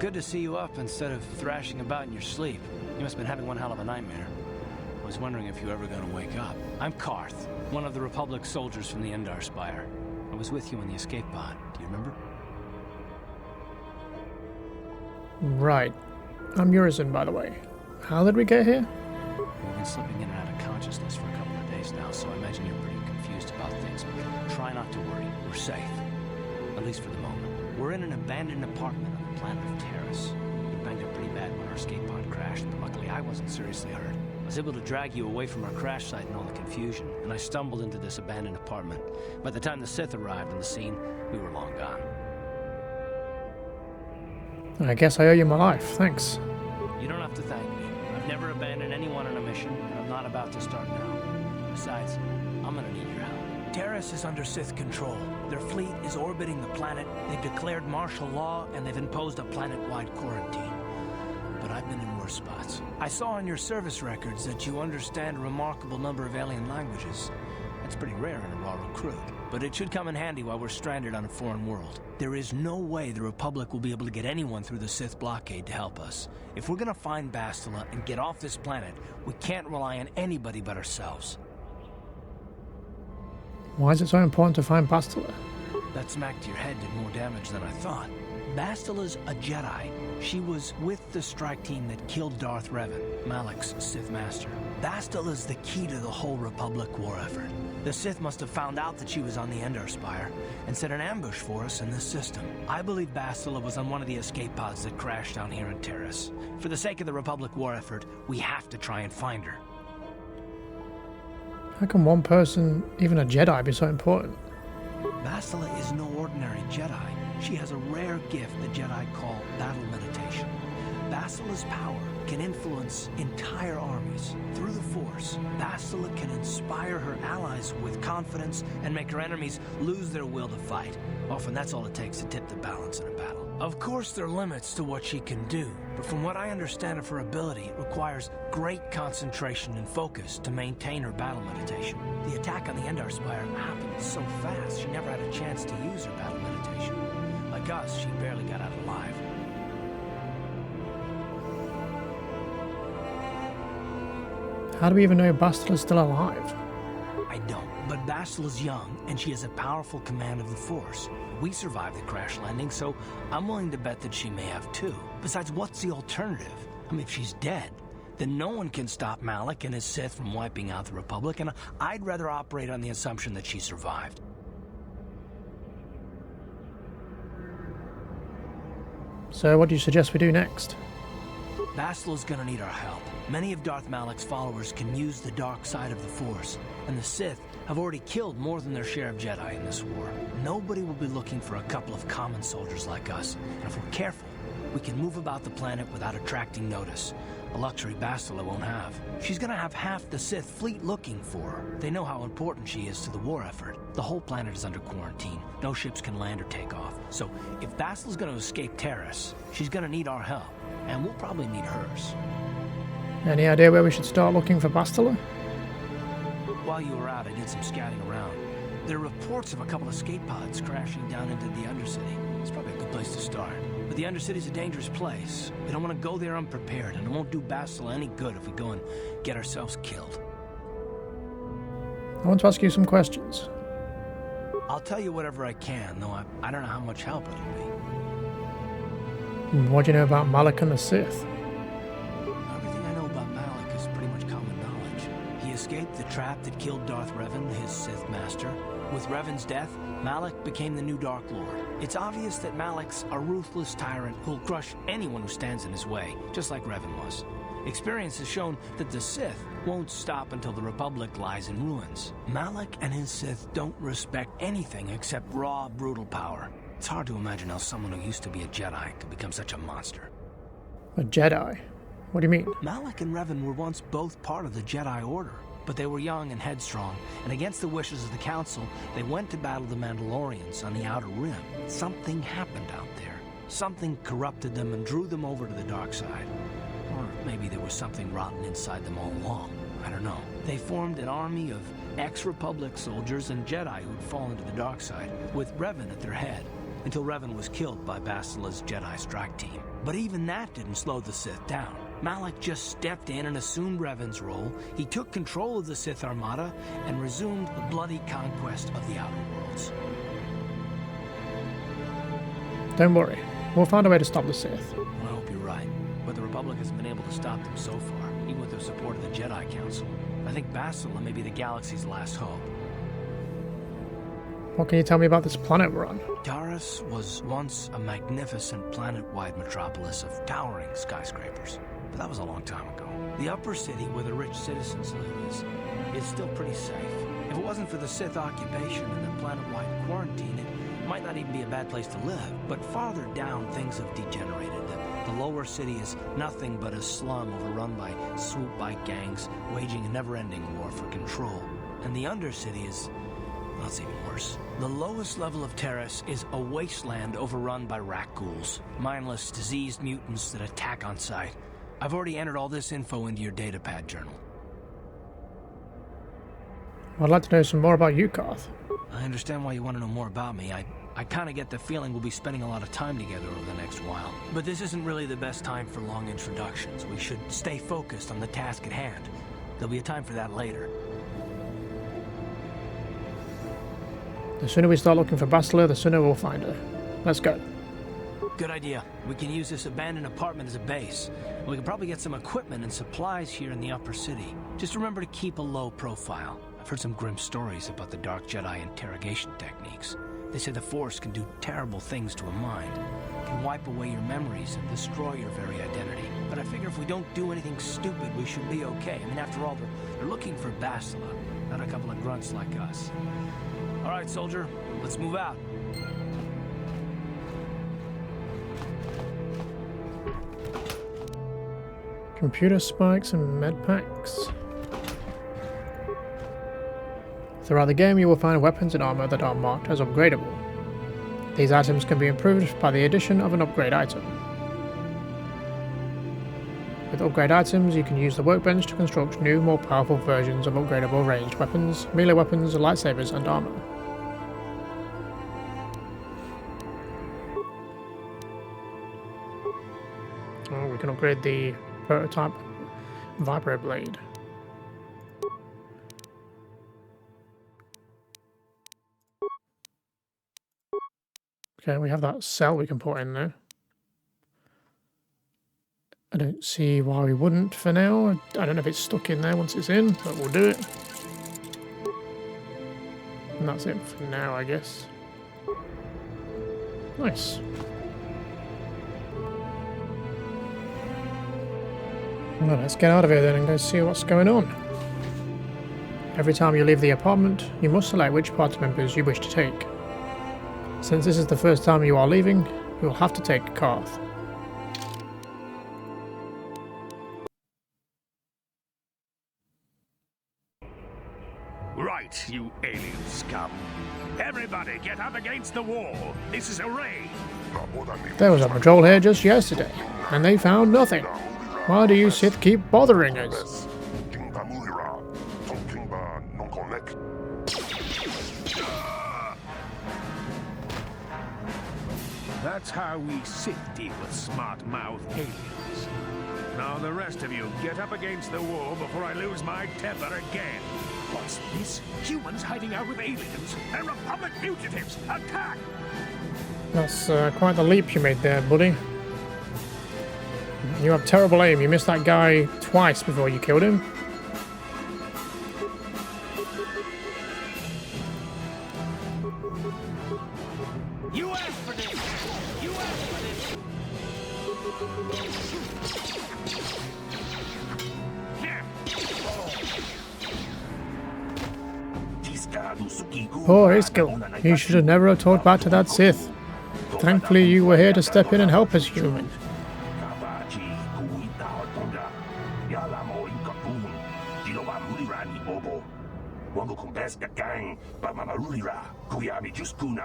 good to see you up instead of thrashing about in your sleep. You must have been having one hell of a nightmare. I was wondering if you were ever going to wake up. I'm Karth, one of the Republic soldiers from the Endar Spire. I was with you in the escape pod. Do you remember? Right. I'm Urizen, by the way. How did we get here? We've been slipping in and out of consciousness for a couple of days now, so I imagine you're pretty confused about things, but try not to worry. We're safe. At least for the moment. We're in an abandoned apartment on the planet of Taris. We banged up pretty bad when our escape pod crashed, but luckily I wasn't seriously hurt. I was able to drag you away from our crash site and all the confusion, and I stumbled into this abandoned apartment. By the time the Sith arrived on the scene, we were long gone. I guess I owe you my life, thanks. You don't have to thank me. I've never abandoned anyone on a mission, and I'm not about to start now. Besides, I'm gonna need your help. Taris is under Sith control. Their fleet is orbiting the planet, they've declared martial law, and they've imposed a planet-wide quarantine. But I've been in worse spots. I saw in your service records that you understand a remarkable number of alien languages. That's pretty rare in a raw recruit, but it should come in handy while we're stranded on a foreign world. There is no way the Republic will be able to get anyone through the Sith blockade to help us. If we're gonna find Bastila and get off this planet, we can't rely on anybody but ourselves. Why is it so important to find Bastila? That smack to your head did more damage than I thought. Bastila's a Jedi. She was with the strike team that killed Darth Revan, Malak's Sith master. Bastila's the key to the whole Republic war effort. The Sith must have found out that she was on the Endar Spire and set an ambush for us in this system. I believe Bastila was on one of the escape pods that crashed down here in Taris. For the sake of the Republic war effort, we have to try and find her. How can one person, even a Jedi, be so important? Bastila is no ordinary Jedi. She has a rare gift the Jedi call battle meditation. Bastila's power can influence entire armies. Through the Force, Bastila can inspire her allies with confidence and make her enemies lose their will to fight. Often that's all it takes to tip the balance in a battle. Of course there are limits to what she can do, but from what I understand of her ability, it requires great concentration and focus to maintain her battle meditation. The attack on the Endar Spire happened so fast, she never had a chance to use her battle meditation. Like us, she barely got out alive. How do we even know Bastila's still alive? I don't, but Bastila's young, and she has a powerful command of the Force. We survived the crash landing, so I'm willing to bet that she may have too. Besides, what's the alternative? I mean, if she's dead, then no one can stop Malak and his Sith from wiping out the Republic, and I'd rather operate on the assumption that she survived. So what do you suggest we do next? Bastila's gonna need our help. Many of Darth Malak's followers can use the dark side of the Force, and the Sith have already killed more than their share of Jedi in this war. Nobody will be looking for a couple of common soldiers like us, and if we're careful, we can move about the planet without attracting notice, a luxury Bastila won't have. She's gonna have half the Sith fleet looking for her. They know how important she is to the war effort. The whole planet is under quarantine. No ships can land or take off. So if Bastila's gonna escape Taris, she's gonna need our help, and we'll probably need hers. Any idea where we should start looking for Bastila? While you were out, I did some scouting around. There are reports of a couple of escape pods crashing down into the Undercity. It's probably a good place to start. But the Undercity's a dangerous place. We don't want to go there unprepared, and it won't do Bastila any good if we go and get ourselves killed. I want to ask you some questions. I'll tell you whatever I can, though I don't know how much help it'll be. What do you know about Malak and the Sith? Everything I know about Malak is pretty much common knowledge. He escaped the trap that killed Darth Revan, his Sith master. With Revan's death, Malak became the new Dark Lord. It's obvious that Malak's a ruthless tyrant who'll crush anyone who stands in his way, just like Revan was. Experience has shown that the Sith won't stop until the Republic lies in ruins. Malak and his Sith don't respect anything except raw, brutal power. It's hard to imagine how someone who used to be a Jedi could become such a monster. A Jedi? What do you mean? Malak and Revan were once both part of the Jedi Order, but they were young and headstrong, and against the wishes of the Council, they went to battle the Mandalorians on the Outer Rim. Something happened out there. Something corrupted them and drew them over to the dark side. Or maybe there was something rotten inside them all along. I don't know. They formed an army of ex-Republic soldiers and Jedi who'd fallen to the dark side, with Revan at their head, until Revan was killed by Bastila's Jedi strike team. But even that didn't slow the Sith down. Malak just stepped in and assumed Revan's role. He took control of the Sith Armada and resumed the bloody conquest of the Outer Worlds. Don't worry, we'll find a way to stop the Sith. Well, I hope you're right. But the Republic has been able to stop them so far, even with the support of the Jedi Council. I think Bastila may be the galaxy's last hope. What can you tell me about this planet we're on? Taris was once a magnificent planet-wide metropolis of towering skyscrapers. But that was a long time ago. The upper city where the rich citizens live is still pretty safe. If it wasn't for the Sith occupation and the planet-wide quarantine, it might not even be a bad place to live. But farther down, things have degenerated. The lower city is nothing but a slum overrun by swoop-bike gangs, waging a never-ending war for control. And the undercity is... well, it's even worse. The lowest level of Taris is a wasteland overrun by rat ghouls. Mindless, diseased mutants that attack on sight. I've already entered all this info into your datapad journal. I'd like to know some more about you, Karth. I understand why you want to know more about me. I kind of get the feeling we'll be spending a lot of time together over the next while. But this isn't really the best time for long introductions. We should stay focused on the task at hand. There'll be a time for that later. The sooner we start looking for Bastila, the sooner we'll find her. Let's go. Good idea. We can use this abandoned apartment as a base. We can probably get some equipment and supplies here in the upper city. Just remember to keep a low profile. I've heard some grim stories about the Dark Jedi interrogation techniques. They say the Force can do terrible things to a mind. It can wipe away your memories and destroy your very identity. But I figure if we don't do anything stupid, we should be okay. I mean, after all, they're looking for Bastila, not a couple of grunts like us. All right, soldier, let's move out. Computer spikes and med packs. Throughout the game, you will find weapons and armor that are marked as upgradable. These items can be improved by the addition of an upgrade item. With upgrade items, you can use the workbench to construct new, more powerful versions of upgradable ranged weapons, melee weapons, lightsabers, and armor. Oh, we can upgrade the prototype Vibro Blade. Okay, we have that cell we can put in there. I don't see why we wouldn't for now. I don't know if it's stuck in there once it's in, but we'll do it. And that's it for now, I guess. Nice. Well, let's get out of here then and go see what's going on. Every time you leave the apartment, you must select which party members you wish to take. Since this is the first time you are leaving, you will have to take Karth. Right, you alien scum. Everybody get up against the wall. This is a raid. There was a patrol here just yesterday, and they found nothing. Why do you Sith keep bothering us? That's how we Sith deal with smart-mouthed aliens. Now the rest of you, get up against the wall before I lose my temper again. What's this? Humans hiding out with aliens? They're Republic fugitives! Attack! That's quite the leap you made there, buddy. You have terrible aim. You missed that guy twice before you killed him. You asked for this! You asked for this! Poor Iskil. You should have never talked back to that Sith. Thankfully, you were here to step in and help us, human.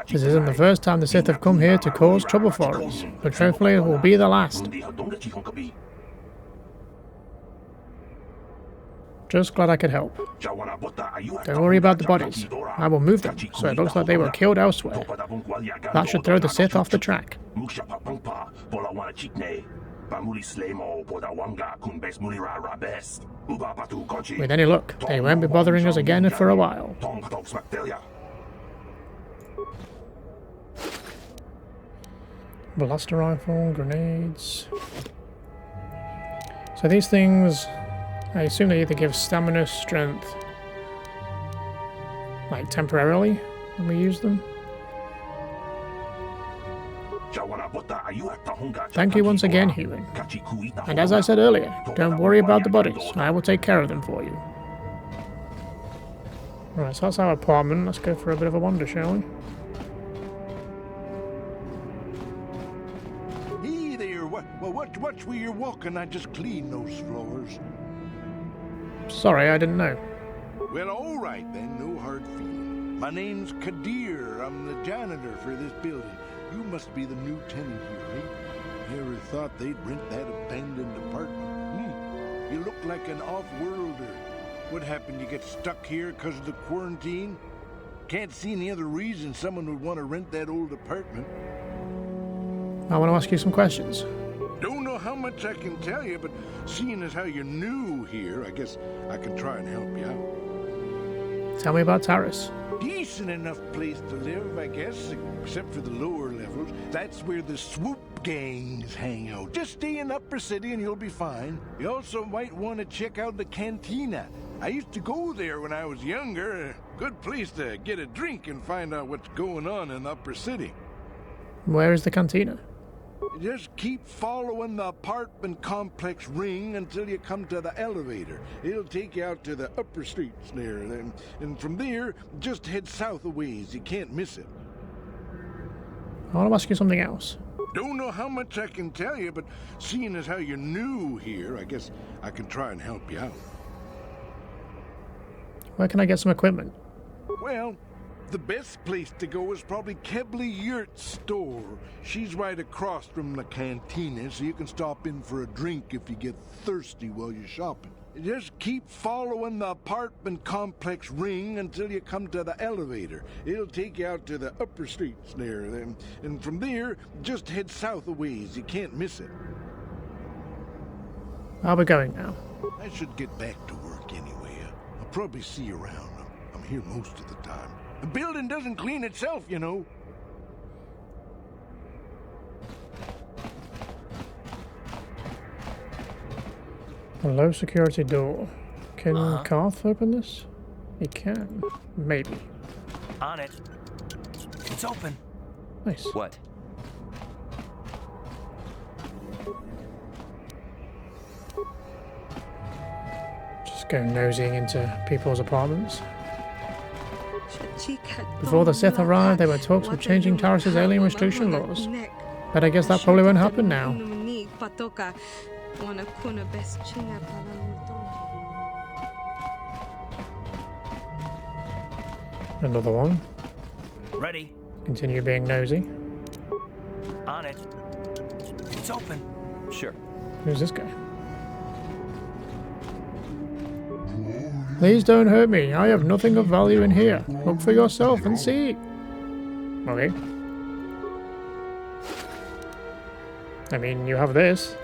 This isn't the first time the Sith have come here to cause trouble for us, but hopefully it will be the last. Just glad I could help. Don't worry about the bodies. I will move them, so it looks like they were killed elsewhere. That should throw the Sith off the track. With any luck, they won't be bothering us again for a while. Blaster rifle, grenades. So these things, I assume they either give stamina, strength, like temporarily when we use them. Thank you once again, Human. And as I said earlier, don't worry about the bodies. I will take care of them for you. Right, so that's our apartment. Let's go for a bit of a wander, shall we? Hey there, watch where you're walking. I just cleaned those floors. Sorry, I didn't know. Well, all right then, no hard feeling. My name's Kadir. I'm the janitor for this building. You must be the new tenant here, eh? Never thought they'd rent that abandoned apartment. You look like an off-worlder. What happened? You get stuck here because of the quarantine? Can't see any other reason someone would want to rent that old apartment. I want to ask you some questions. Don't know how much I can tell you, but seeing as how you're new here, I guess I can try and help you out. Tell me about Taris. Decent enough place to live, I guess, except for the lower levels. That's where the swoop gangs hang out. Just stay in Upper City and you'll be fine. You also might want to check out the cantina. I used to go there when I was younger. Good place to get a drink and find out what's going on in the Upper City. Where is the cantina? Just keep following the apartment complex ring until you come to the elevator. It'll take you out to the upper streets there. And from there, just head south a ways. You can't miss it. I want to ask you something else. Don't know how much I can tell you, but seeing as how you're new here, I guess I can try and help you out. Where can I get some equipment? Well, the best place to go is probably Kebley Yurt's store. She's right across from the cantina, so you can stop in for a drink if you get thirsty while you're shopping. Just keep following the apartment complex ring until you come to the elevator. It'll take you out to the upper streets there. And from there, just head south a ways. You can't miss it. I'll be going now. I should get back to work anyway. I'll probably see you around. I'm here most of the time. The building doesn't clean itself, you know. A low security door. Can Karth open this? He can. Maybe. On it. It's open. Nice. What? Just go nosing into people's apartments. Before the Sith arrived, there were talks of changing Taris' alien restriction laws. But I guess that probably won't happen now. Another one. Ready. Continue being nosy. On it. It's open. Sure. Who's this guy? Please don't hurt me. I have nothing of value in here. Look for yourself and see. Okay. I mean, you have this.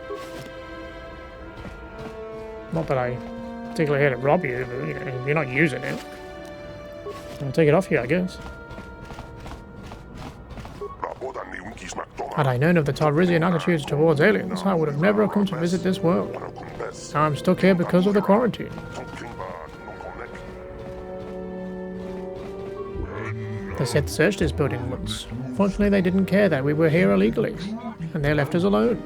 Not that I particularly here to rob you, but you know, if you're not using it, I'll take it off you, I guess. Had I known of the Talrizian attitudes towards aliens, I would have never come to visit this world. Now I'm stuck here because of the quarantine. The Sith searched this building once. Fortunately, they didn't care that we were here illegally, and they left us alone.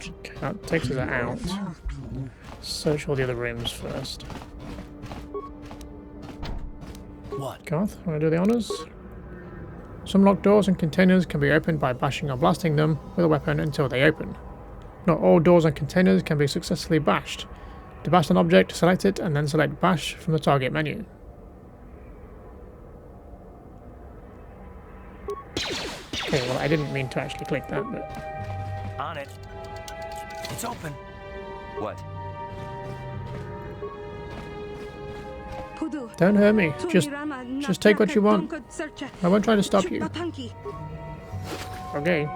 Okay, that takes us out. Search all the other rooms first. What? Garth, want to do the honors? Some locked doors and containers can be opened by bashing or blasting them with a weapon until they open. Not all doors and containers can be successfully bashed. To bash an object, select it and then select Bash from the target menu. Okay, well, I didn't mean to actually click that, but... On it. It's open. What? Don't hurt me. Just take what you want. I won't try to stop you. Okay.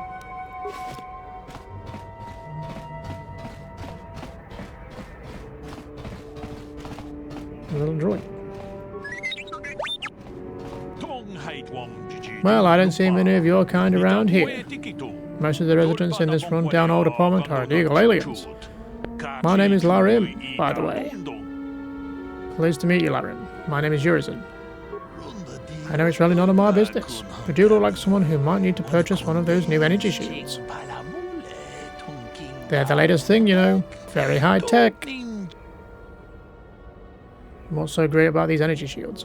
Little droid. Well, I don't see many of your kind around here. Most of the residents in this run-down old apartment are illegal aliens. My name is Larim, by the way. Pleased to meet you, Larim. My name is Urizen. I know it's really none of my business, but you look like someone who might need to purchase one of those new energy shields. They're the latest thing, you know. Very high tech. What's so great about these energy shields?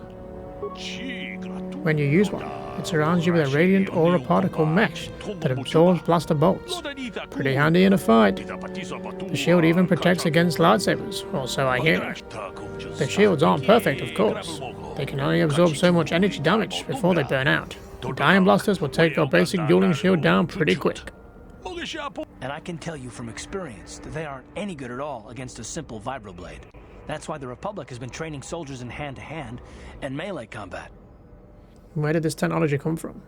When you use one, it surrounds you with a radiant aura particle mesh that absorbs blaster bolts. Pretty handy in a fight. The shield even protects against lightsabers, or so I hear. The shields aren't perfect, of course. They can only absorb so much energy damage before they burn out. The ion blasters will take your basic dueling shield down pretty quick. And I can tell you from experience that they aren't any good at all against a simple vibroblade. That's why the Republic has been training soldiers in hand-to-hand and melee combat. Where did this technology come from?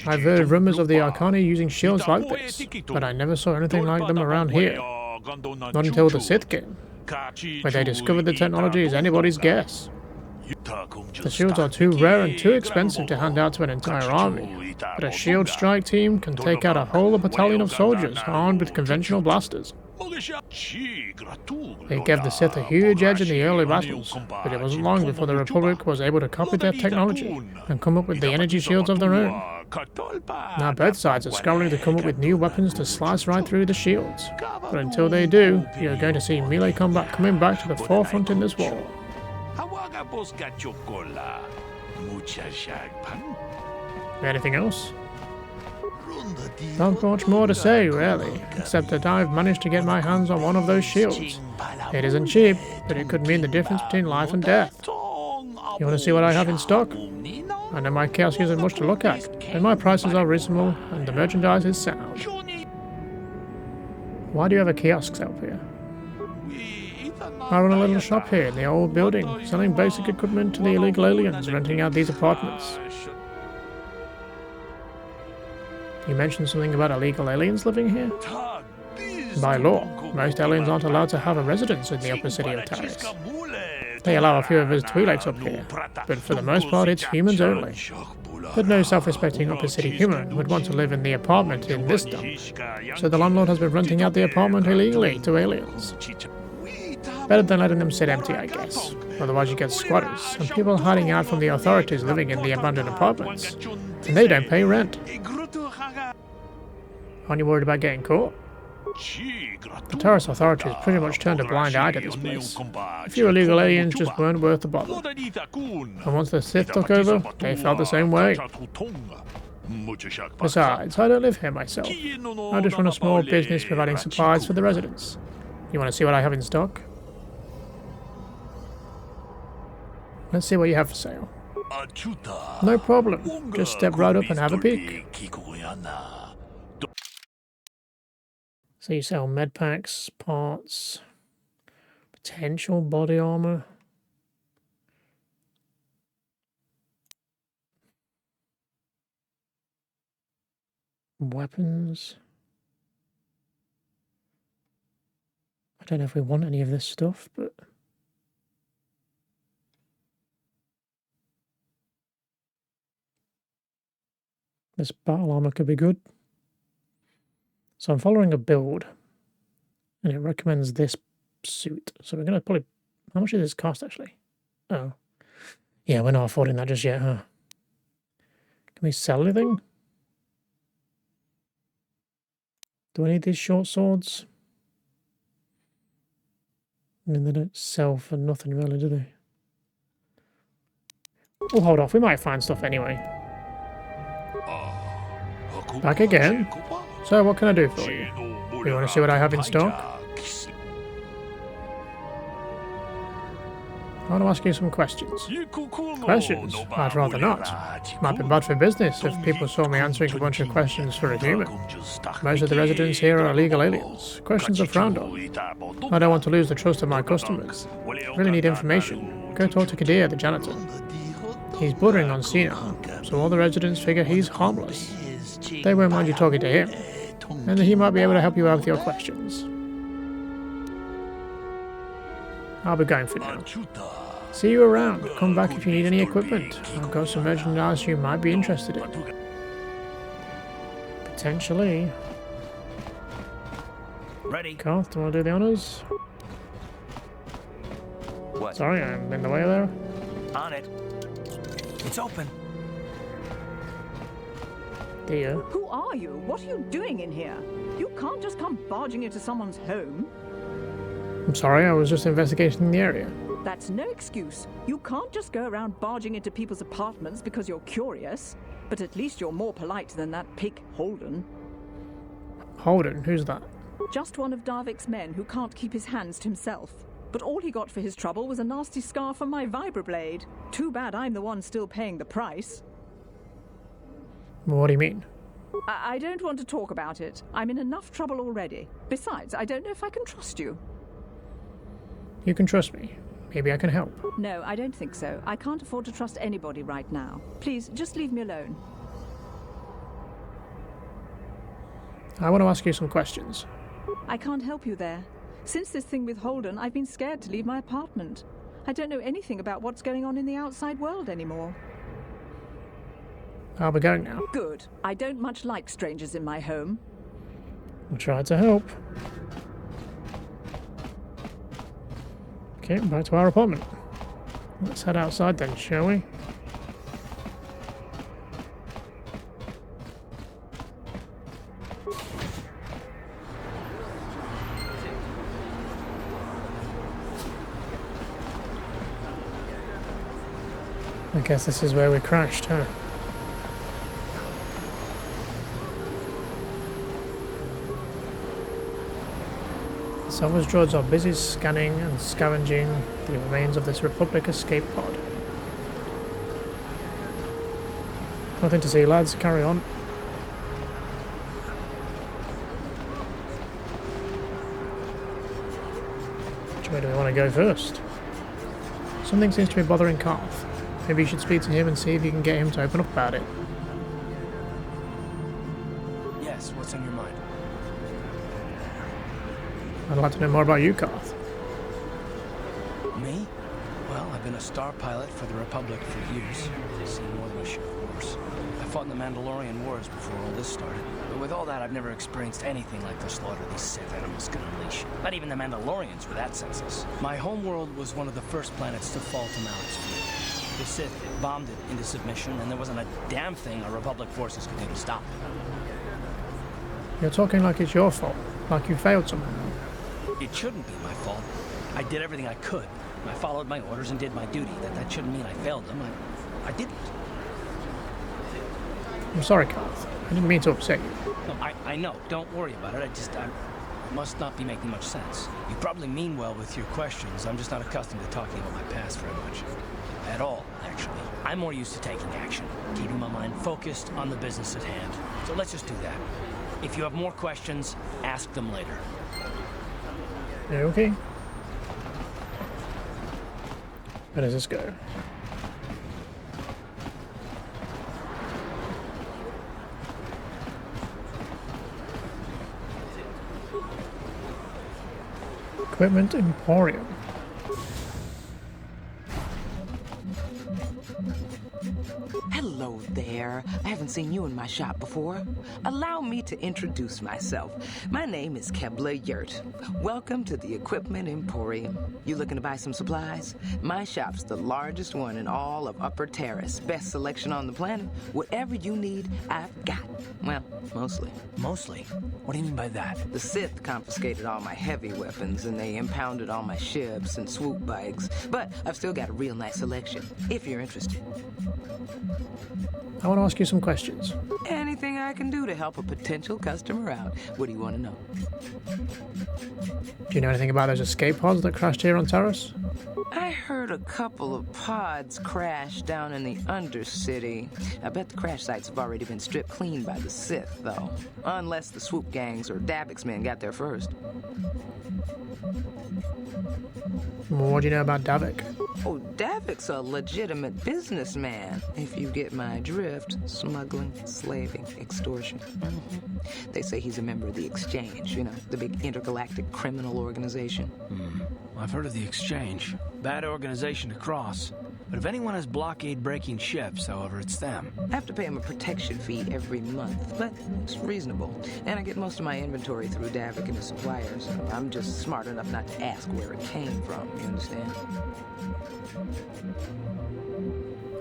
I've heard rumors of the Arcani using shields like this, but I never saw anything like them around here. Not until the Sith came. Where they discovered the technology is anybody's guess. The shields are too rare and too expensive to hand out to an entire army, but a shield strike team can take out a whole battalion of soldiers armed with conventional blasters. They gave the Sith a huge edge in the early battles, but it wasn't long before the Republic was able to copy their technology and come up with the energy shields of their own. Now both sides are scrambling to come up with new weapons to slice right through the shields, but until they do, you're going to see melee combat coming back to the forefront in this war. Anything else? Not much more to say, really, except that I've managed to get my hands on one of those shields. It isn't cheap, but it could mean the difference between life and death. You want to see what I have in stock? I know my kiosk isn't much to look at, and my prices are reasonable, and the merchandise is sound. Why do you have a kiosk set up here? I run a little shop here in the old building, selling basic equipment to the illegal aliens renting out these apartments. You mentioned something about illegal aliens living here? By law, most aliens aren't allowed to have a residence in the upper city of Taris. They allow a few of us Twi'leks up here, but for the most part it's humans only. But no self-respecting upper city human would want to live in the apartment in this dump, so the landlord has been renting out the apartment illegally to aliens. Better than letting them sit empty, I guess. Otherwise you get squatters, and people hiding out from the authorities living in the abandoned apartments, and they don't pay rent. Aren't you worried about getting caught? The Taris authorities pretty much turned a blind eye to this place. A few illegal aliens just weren't worth the bother. And once the Sith took over, they felt the same way. Besides, I don't live here myself. I just run a small business providing supplies for the residents. You want to see what I have in stock? Let's see what you have for sale. No problem. Just step right up and have a peek. So you sell med packs, parts, potential body armor. Weapons. I don't know if we want any of this stuff, but this battle armor could be good. So I'm following a build, and it recommends this suit. So we're going to probably... How much does this cost, actually? Oh. Yeah, we're not affording that just yet, huh? Can we sell anything? Do I need these short swords? I mean, they don't sell for nothing, really, do they? We'll hold off. We might find stuff anyway. Back again. So, what can I do for you? You want to see what I have in stock? I want to ask you some questions. Questions? I'd rather not. Might be bad for business if people saw me answering a bunch of questions for a human. Most of the residents here are illegal aliens. Questions are frowned on. I don't want to lose the trust of my customers. Really need information. Go talk to Kadir, the janitor. He's bordering on senile, so all the residents figure he's harmless. They won't mind you talking to him, and he might be able to help you out with your questions. I'll be going for now. See you around. Come back if you need any equipment. I've got some merchandise you might be interested in. Potentially. Ready. Karth, do you want to do the honors? What? Sorry, I'm in the way there. On it. It's open. Dear. Who are you? What are you doing in here? You can't just come barging into someone's home. I'm sorry, I was just investigating the area. That's no excuse. You can't just go around barging into people's apartments because you're curious. But at least you're more polite than that pig Holden. Holden? Who's that? Just one of Darvik's men who can't keep his hands to himself. But all he got for his trouble was a nasty scar from my vibroblade. Too bad I'm the one still paying the price. What do you mean? I don't want to talk about it. I'm in enough trouble already. Besides, I don't know if I can trust you. You can trust me. Maybe I can help. No, I don't think so. I can't afford to trust anybody right now. Please, just leave me alone. I want to ask you some questions. I can't help you there. Since this thing with Holden, I've been scared to leave my apartment. I don't know anything about what's going on in the outside world anymore. I'll be going now. Good. I don't much like strangers in my home. I'll try to help. Okay, back to our apartment. Let's head outside then, shall we? I guess this is where we crashed, huh? The salvage droids are busy scanning and scavenging the remains of this Republic escape pod. Nothing to see, lads. Carry on. Which way do we want to go first? Something seems to be bothering Karth. Maybe you should speak to him and see if you can get him to open up about it. Yes, what's on your mind? I'd like to know more about you, Karth. Me? Well, I've been a star pilot for the Republic for years. Seen more than a ship, of course. I fought in the Mandalorian Wars before all this started. But with all that, I've never experienced anything like the slaughter these Sith animals can unleash. Not even the Mandalorians were that senseless. My homeworld was one of the first planets to fall to Malak's fleet. The Sith bombed it into submission, and there wasn't a damn thing our Republic forces could do to stop it. You're talking like it's your fault, like you failed somehow. It shouldn't be my fault. I did everything I could. I followed my orders and did my duty. That shouldn't mean I failed them. I didn't. I'm sorry, Karth. I didn't mean to upset you. No, I know. Don't worry about it. I must not be making much sense. You probably mean well with your questions. I'm just not accustomed to talking about my past very much. At all, actually. I'm more used to taking action, keeping my mind focused on the business at hand. So let's just do that. If you have more questions, ask them later. Okay. Where does this go? Equipment Emporium. Hello there. I haven't seen you in my shop before. Allow me to introduce myself. My name is Kebla Yurt. Welcome to the Equipment Emporium. You looking to buy some supplies? My shop's the largest one in all of Upper Taris. Best selection on the planet. Whatever you need, I've got. Well, mostly. Mostly? What do you mean by that? The Sith confiscated all my heavy weapons and they impounded all my ships and swoop bikes. But I've still got a real nice selection, if you're interested. I want to ask you some questions. Anything I can do to help a potential customer out. What do you want to know? Do you know anything about those escape pods that crashed here on Taris? I heard a couple of pods crash down in the Undercity. I bet the crash sites have already been stripped clean by the Sith, though. Unless the swoop gangs or Davix men got there first. What do you know about Davik? Oh, Davik's a legitimate businessman, if you get my drift. Smuggling, slaving, extortion. They say he's a member of the Exchange, you know, the big intergalactic criminal organization. I've heard of the Exchange. Bad organization to cross. But if anyone has blockade-breaking ships, however, it's them. I have to pay him a protection fee every month, but it's reasonable. And I get most of my inventory through Davik and his suppliers. I'm just smart enough not to ask where it came from, you understand?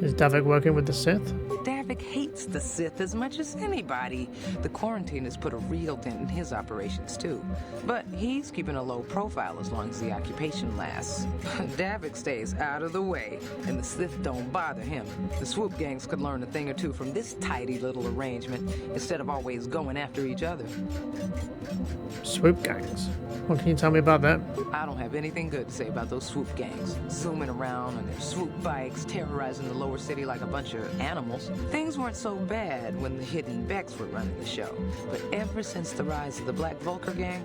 Is Davik working with the Sith? Davik hates the Sith as much as anybody. The quarantine has put a real dent in his operations, too. But he's keeping a low profile as long as the occupation lasts. Davik stays out of the way, and the Sith don't bother him. The swoop gangs could learn a thing or two from this tidy little arrangement, instead of always going after each other. Swoop gangs? What can you tell me about them? I don't have anything good to say about those swoop gangs. Zooming around on their swoop bikes, terrorizing the lower city like a bunch of animals. Things weren't so bad when the Hidden Becks were running the show. But ever since the rise of the Black Vulcar gang,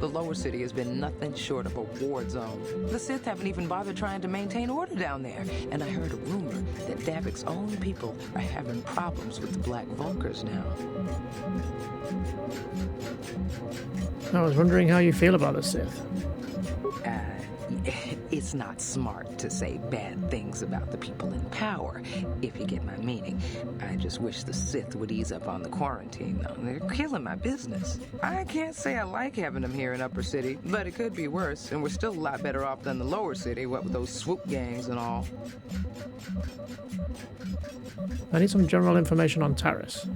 the lower city has been nothing short of a war zone. The Sith haven't even bothered trying to maintain order down there. And I heard a rumor that Davik's own people are having problems with the Black Vulcars now. I was wondering how you feel about the Sith. It's not smart to say bad things about the people in power, if you get my meaning. I just wish the Sith would ease up on the quarantine, though. They're killing my business. I can't say I like having them here in Upper City, but it could be worse, and we're still a lot better off than the Lower City, what with those swoop gangs and all. I need some general information on Taris.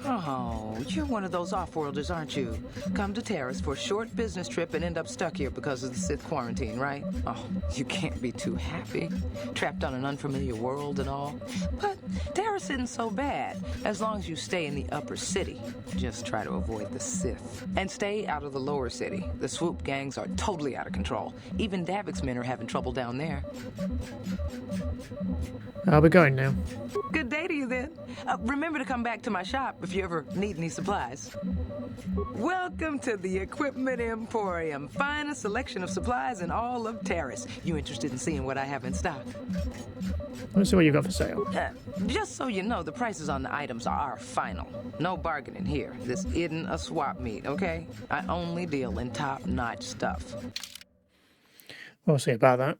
Oh, you're one of those off-worlders, aren't you? Come to Taris for a short business trip and end up stuck here because of the Sith quarantine, right? Oh, you can't be too happy. Trapped on an unfamiliar world and all. But Taris isn't so bad, as long as you stay in the Upper City. Just try to avoid the Sith. And stay out of the Lower City. The swoop gangs are totally out of control. Even Davik's men are having trouble down there. I'll be going now. Good day to you, then. Remember to come back to my shop if you ever need any supplies. Welcome to the Equipment Emporium. Finest selection of supplies in all of Taris. You interested in seeing what I have in stock? Let's see what you got for sale. Just so you know, the prices on the items are final. No bargaining here. This isn't a swap meet, okay? I only deal in top-notch stuff. We'll see about that.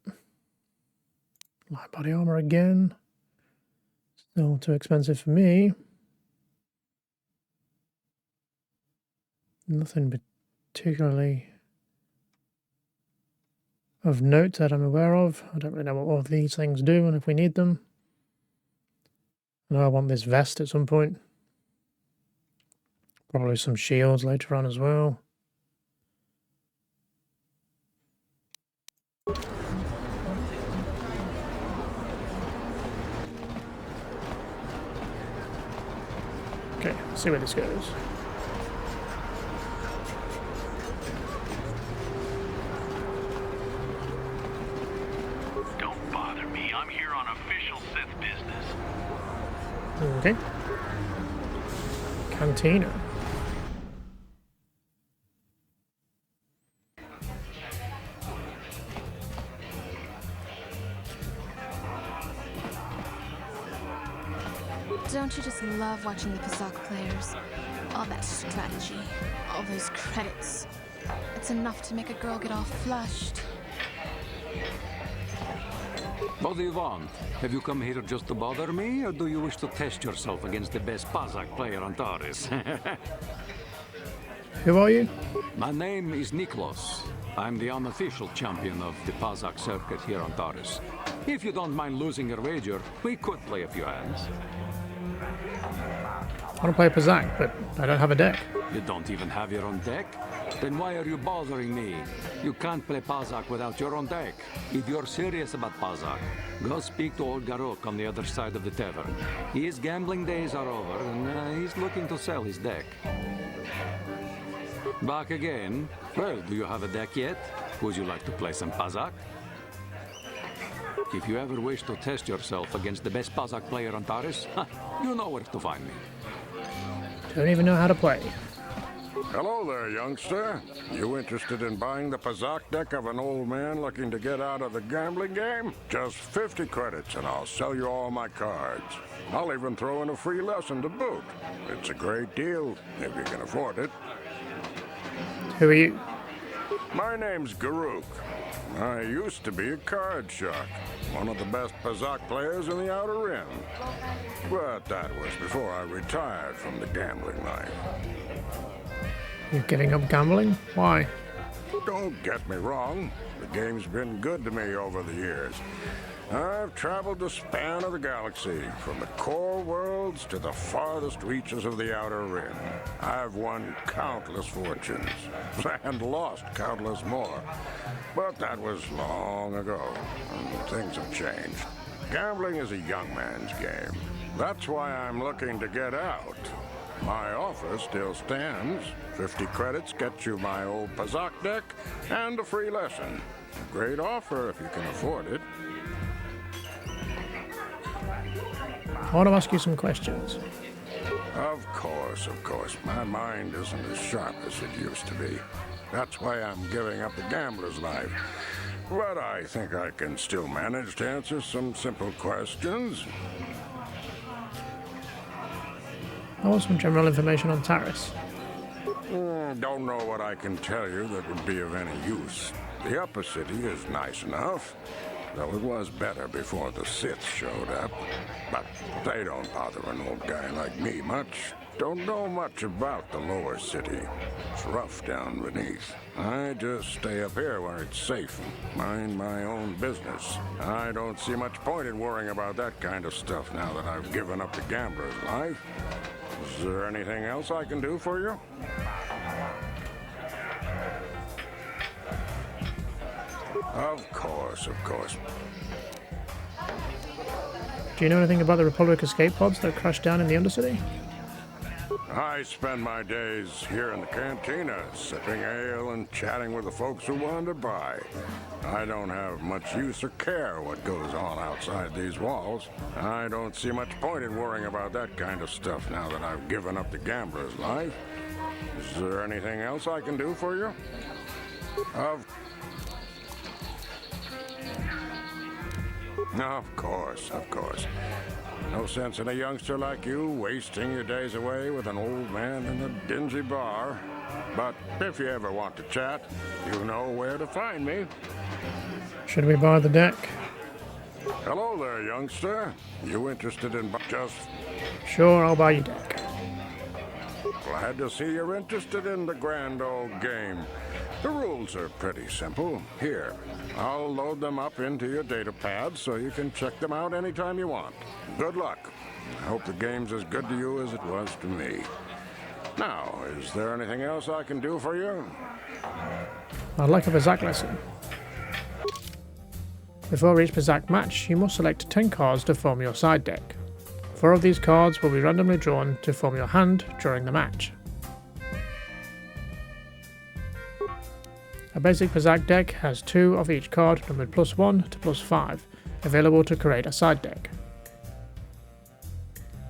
Light body armor again. Still too expensive for me. Nothing particularly of note that I'm aware of. I don't really know what all of these things do and if we need them. I know I want this vest at some point. Probably some shields later on as well. Okay, let's see where this goes. Don't bother me. I'm here on official Sith business. Okay. Cantina. Don't you just love watching the Kazakh players? All that strategy, all those credits. It's enough to make a girl get all flushed. What do you want? Have you come here just to bother me, or do you wish to test yourself against the best Kazakh player on Taris? Who are you? My name is Niklos. I'm the unofficial champion of the Kazakh circuit here on Taris. If you don't mind losing your wager, we could play a few hands. I want to play Pazak, but I don't have a deck. You don't even have your own deck? Then why are you bothering me? You can't play Pazak without your own deck. If you're serious about Pazak, go speak to old Garok on the other side of the tavern. His gambling days are over, and he's looking to sell his deck. Back again? Well, do you have a deck yet? Would you like to play some Pazak? If you ever wish to test yourself against the best Pazak player on Taris, you know where to find me. Don't even know how to play. Hello there, youngster. You interested in buying the Pazak deck of an old man looking to get out of the gambling game? Just 50 credits and I'll sell you all my cards. I'll even throw in a free lesson to boot. It's a great deal, if you can afford it. Who are you? My name's Garuk. I used to be a card shark, one of the best Pazak players in the Outer Rim. But that was before I retired from the gambling life. You're giving up gambling? Why? Don't get me wrong. The game's been good to me over the years. I've traveled the span of the galaxy, from the core worlds to the farthest reaches of the Outer Rim. I've won countless fortunes, and lost countless more. But that was long ago, and things have changed. Gambling is a young man's game. That's why I'm looking to get out. My offer still stands. 50 credits gets you my old Pazak deck and a free lesson. A great offer if you can afford it. I want to ask you some questions. Of course. My mind isn't as sharp as it used to be. That's why I'm giving up the gambler's life. But I think I can still manage to answer some simple questions. I want some general information on Taris. Don't know what I can tell you that would be of any use. The upper city is nice enough, though it was better before the Sith showed up. But they don't bother an old guy like me much. Don't know much about the lower city. It's rough down beneath. I just stay up here where it's safe and mind my own business. I don't see much point in worrying about that kind of stuff now that I've given up the gambler's life. Is there anything else I can do for you? Of course. Do you know anything about the Republic escape pods that crashed down in the Undercity? I spend my days here in the cantina, sipping ale and chatting with the folks who wander by. I don't have much use or care what goes on outside these walls. I don't see much point in worrying about that kind of stuff now that I've given up the gambler's life. Is there anything else I can do for you? Of course. No sense in a youngster like you wasting your days away with an old man in a dingy bar. But if you ever want to chat, you know where to find me. Should we buy the deck? Hello there, youngster. You interested in just... Sure, I'll buy your deck. Glad to see you're interested in the grand old game. The rules are pretty simple. Here, I'll load them up into your data pad so you can check them out anytime you want. Good luck. I hope the game's as good to you as it was to me. Now, is there anything else I can do for you? I'd like a Pazak lesson. Before each Pazak match, you must select 10 cards to form your side deck. 4 of these cards will be randomly drawn to form your hand during the match. A basic Pazak deck has 2 of each card numbered +1 to +5, available to create a side deck.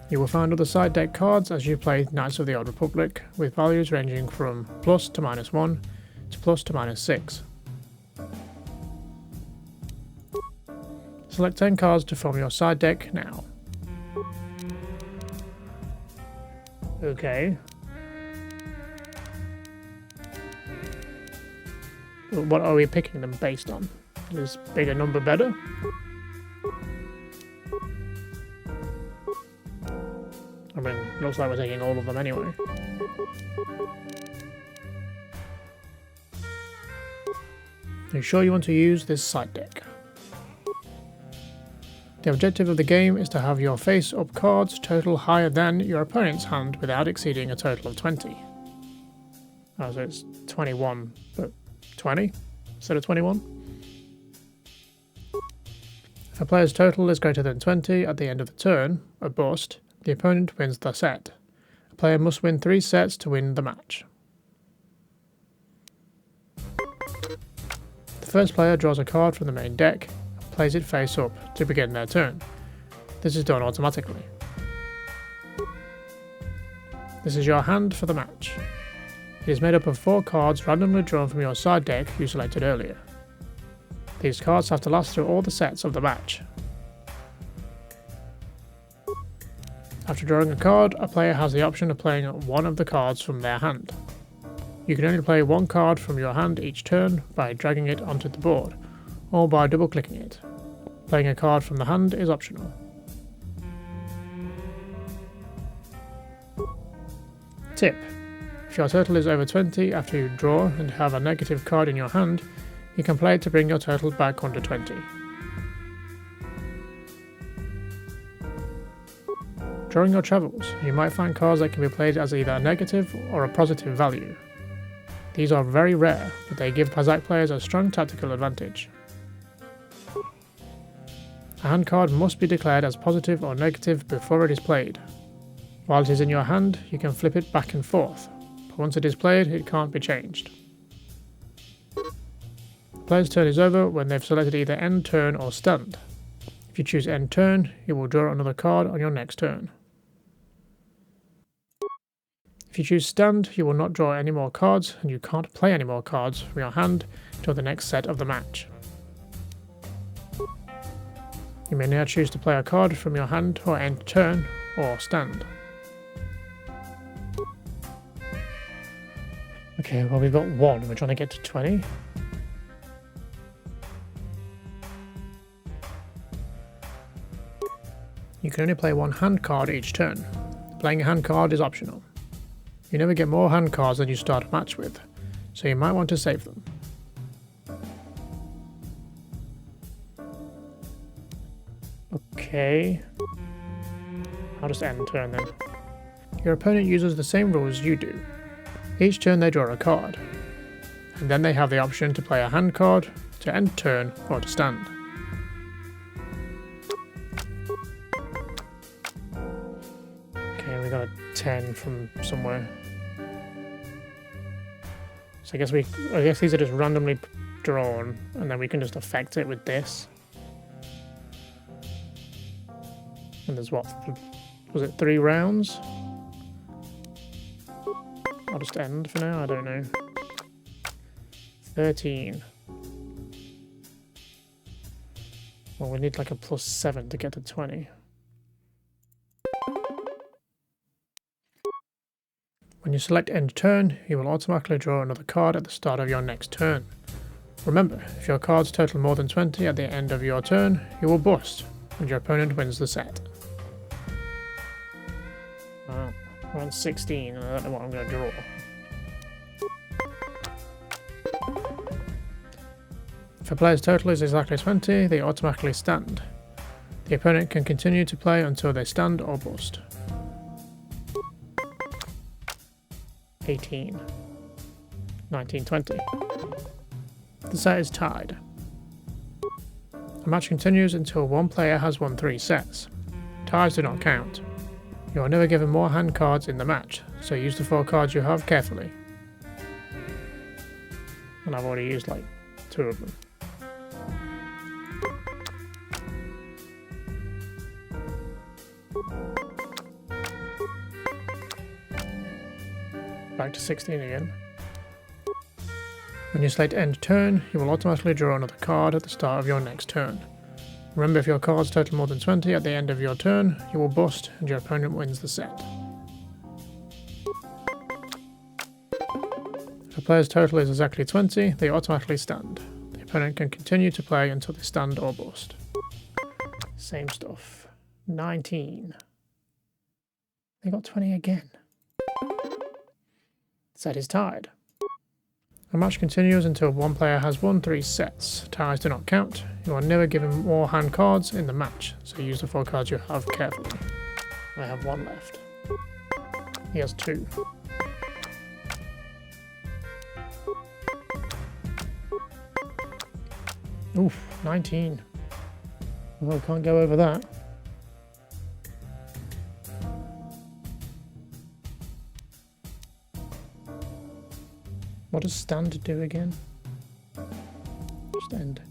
You will find other side deck cards as you play Knights of the Old Republic, with values ranging from +to -1 to +to -6. Select 10 cards to form your side deck now. Okay. What are we picking them based on? Is bigger number better? I mean, looks like we're taking all of them anyway. Are you sure you want to use this side deck? The objective of the game is to have your face-up cards total higher than your opponent's hand without exceeding a total of 20. Oh, so it's 21, but 20 instead of 21. If a player's total is greater than 20 at the end of the turn, a bust, the opponent wins the set. A player must win 3 sets to win the match. The first player draws a card from the main deck and plays it face up to begin their turn. This is done automatically. This is your hand for the match. It is made up of 4 cards randomly drawn from your side deck you selected earlier. These cards have to last through all the sets of the match. After drawing a card, a player has the option of playing one of the cards from their hand. You can only play 1 card from your hand each turn by dragging it onto the board, or by double-clicking it. Playing a card from the hand is optional. Tip: if your total is over 20 after you draw and have a negative card in your hand, you can play it to bring your total back under 20. During your travels, you might find cards that can be played as either a negative or a positive value. These are very rare, but they give Pazak players a strong tactical advantage. A hand card must be declared as positive or negative before it is played. While it is in your hand, you can flip it back and forth, but once it is played, it can't be changed. The player's turn is over when they've selected either end turn or stand. If you choose end turn, you will draw another card on your next turn. If you choose stand, you will not draw any more cards, and you can't play any more cards from your hand until the next set of the match. You may now choose to play a card from your hand or end turn, or stand. Okay, well we've got 1 and we're trying to get to 20. You can only play 1 hand card each turn. Playing a hand card is optional. You never get more hand cards than you start a match with, so you might want to save them. Okay. I'll just end turn then. Your opponent uses the same rules you do. Each turn they draw a card, and then they have the option to play a hand card, to end turn, or to stand. Okay, we got a 10 from somewhere. So I guess these are just randomly drawn, and then we can just affect it with this. And there's what? Was it 3 rounds? I'll just end for now, I don't know. 13. Well, we need like a +7 to get to 20. When you select end turn, you will automatically draw another card at the start of your next turn. Remember, if your cards total more than 20 at the end of your turn, you will bust, and your opponent wins the set. Wow, we're on 16, and I don't know what I'm going to draw. If a player's total is exactly 20, they automatically stand. The opponent can continue to play until they stand or bust. 18, 19, 20. The set is tied. The match continues until one player has won 3 sets. Ties do not count. You are never given more hand cards in the match, so use the 4 cards you have carefully. And I've already used like 2 of them. Back to 16 again. When you select end turn, you will automatically draw another card at the start of your next turn. Remember, if your cards total more than 20 at the end of your turn, you will bust and your opponent wins the set. If a player's total is exactly 20, they automatically stand. The opponent can continue to play until they stand or bust. Same stuff. 19. They got 20 again. Set is tied. The match continues until one player has won 3 sets. Ties do not count. You are never given more hand cards in the match, so use the 4 cards you have carefully. I have 1 left. He has 2. Oof, 19. Well, can't go over that. What does stand do again? Just end.